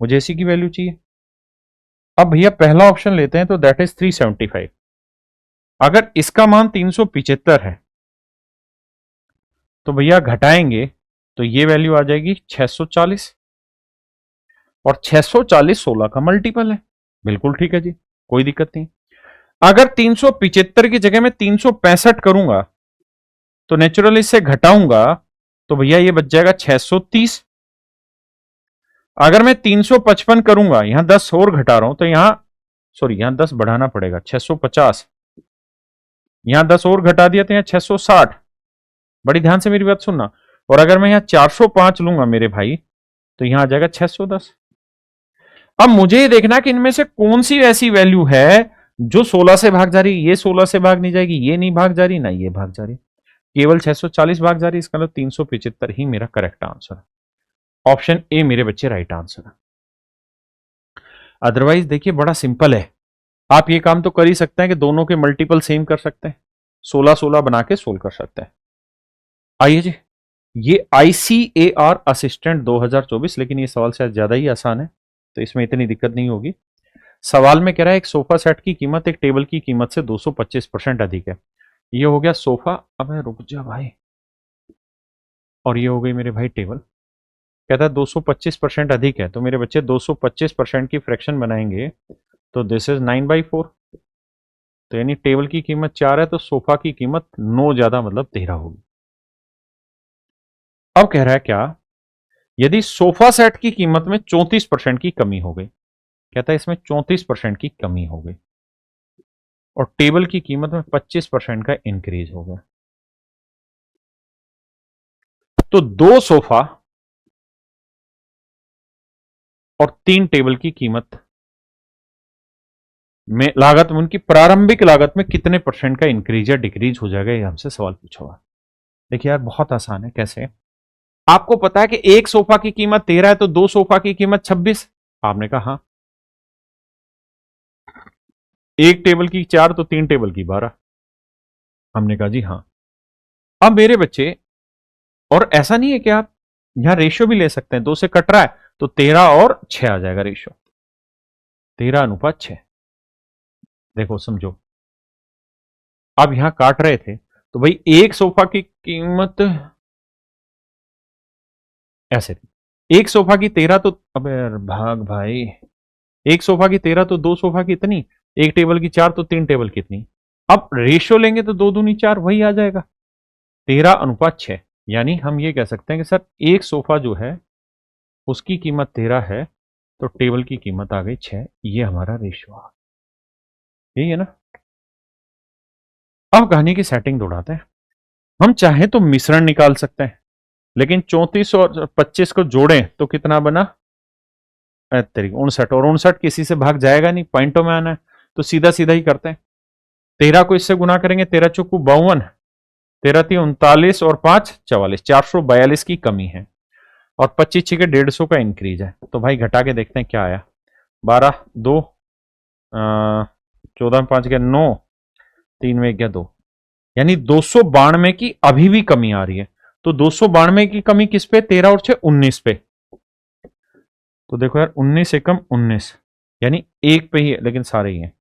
A: मुझे इसी की वैल्यू चाहिए। अब भैया पहला ऑप्शन लेते हैं तो दैट इज 375। अगर इसका मान 375 है तो भैया घटाएंगे तो ये वैल्यू आ जाएगी 640, और 640 16 का मल्टीपल है। बिल्कुल ठीक है जी, कोई दिक्कत नहीं। अगर 375 की जगह में 365 करूंगा तो नेचुरली इससे घटाऊंगा तो भैया ये बच जाएगा 630। अगर मैं 355 करूंगा, यहां 10 और घटा रहा हूं तो यहां, सॉरी यहां 10 बढ़ाना पड़ेगा, 650, यहां 10 और घटा दिया तो यहां 660। बड़ी ध्यान से मेरी बात सुनना। और अगर मैं यहां 405 लूंगा मेरे भाई तो यहां आ जाएगा 610। अब मुझे ये देखना कि इनमें से कौन सी ऐसी वैल्यू है जो 16 से भाग जा रही, ये 16 से भाग नहीं जाएगी, ये नहीं भाग जा रही, ना ये भाग जा रही, केवल 640 भाग जा रही। इसका मतलब 375 ही मेरा करेक्ट आंसर है। ऑप्शन ए मेरे बच्चे राइट आंसर है। अदरवाइज देखिए बड़ा सिंपल है, आप ये काम तो कर ही सकते हैं कि दोनों के मल्टीपल सेम कर सकते हैं, 16 16 बना के सोल्व कर सकते हैं। आइए जी, ये ICAR असिस्टेंट 2024, लेकिन ये सवाल शायद ज्यादा ही आसान है तो इसमें इतनी दिक्कत नहीं होगी। सवाल में कह रहा है एक सोफा सेट की कीमत एक टेबल की कीमत से 225% अधिक है। ये हो गया सोफा, अब रुक जा भाई, और ये हो गई मेरे भाई टेबल। कहता है 225% अधिक है, तो मेरे बच्चे 225% की फ्रैक्शन बनाएंगे तो दिस इज 9/4। तो यानी टेबल की कीमत 4 है तो सोफा की कीमत 9 ज्यादा मतलब 13 होगी। अब कह रहा है क्या, यदि सोफा सेट की कीमत में 34% की कमी हो गई, कहता है इसमें 34% की कमी हो गई, और टेबल की कीमत में 25% का इंक्रीज हो गया, तो 2 सोफा और 3 टेबल की कीमत में लागत में, उनकी प्रारंभिक लागत में कितने परसेंट का इंक्रीज या डिक्रीज हो जाएगा, ये हमसे सवाल पूछा हुआ। देखिए यार बहुत आसान है। कैसे, आपको पता है कि एक सोफा की कीमत 13 है तो 2 सोफा की कीमत 26। आपने कहा हाँ। एक टेबल की 4 तो 3 टेबल की 12। हमने कहा जी हाँ। अब मेरे बच्चे, और ऐसा नहीं है कि आप यहां रेशियो भी ले सकते हैं, 2 से कट रहा है तो 13 और 6 आ जाएगा रेशियो, 13:6। देखो समझो, अब यहां काट रहे थे तो भाई एक सोफा की कीमत ऐसे थी, एक सोफा की 13 तो, अब यार भाग भाई, एक सोफा की 13 तो 2 सोफा की इतनी, एक टेबल की 4 तो 3 टेबल कितनी। अब रेशियो लेंगे तो 2 दूनी 4 वही आ जाएगा 13:6। यानी हम ये कह सकते हैं कि सर एक सोफा जो है उसकी कीमत 13 है तो टेबल की कीमत आ गई 6। ये हमारा रेशियो आ यही है ना। अब कहानी की सेटिंग दौड़ाते हैं। हम चाहे तो मिश्रण निकाल सकते हैं, लेकिन 34 और 25 को जोड़ें तो कितना बना 59, और 59 किसी से भाग जाएगा नहीं, पॉइंटों में आना है, तो सीधा सीधा ही करते हैं। 13 को इससे गुना करेंगे, 13 चौकू 52, 13 3 39 और 5 44, 442 की कमी है और 25 के 150 का इंक्रीज है। तो भाई घटा के देखते हैं क्या आया। 12 2 14 5 गया 9, 3 में गया 2, यानी 292 की अभी भी कमी आ रही है। तो 292 की कमी किस पे, 13 और 6 19 पे। तो देखो यार 19 एकम 19, यानी एक पे ही है लेकिन सारे ही हैं।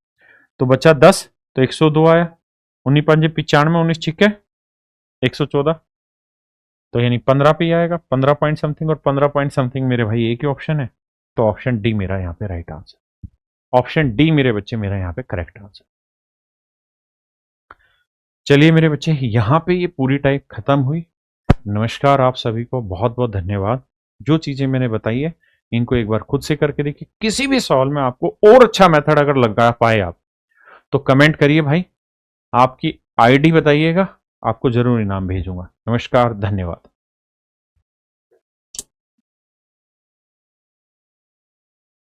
A: तो बचा 10, तो 102 आया। 19 5 95, 19 छिक्के 114, तो यानी 15 पे ही आएगा, 15 पॉइंट समथिंग, और 15 पॉइंट समथिंग मेरे भाई एक ही ऑप्शन है। तो ऑप्शन डी मेरा यहाँ पे राइट आंसर, ऑप्शन डी मेरे बच्चे मेरा यहाँ पे करेक्ट आंसर। चलिए मेरे बच्चे यहां पे ये पूरी टाइप खत्म हुई। नमस्कार, आप सभी को बहुत बहुत धन्यवाद। जो चीजें मैंने बताई है इनको एक बार खुद से करके देखिए। किसी भी सवाल में आपको और अच्छा मेथड अगर लगा पाए आप तो कमेंट करिए भाई, आपकी आईडी बताइएगा, आपको जरूर इनाम भेजूंगा। नमस्कार, धन्यवाद।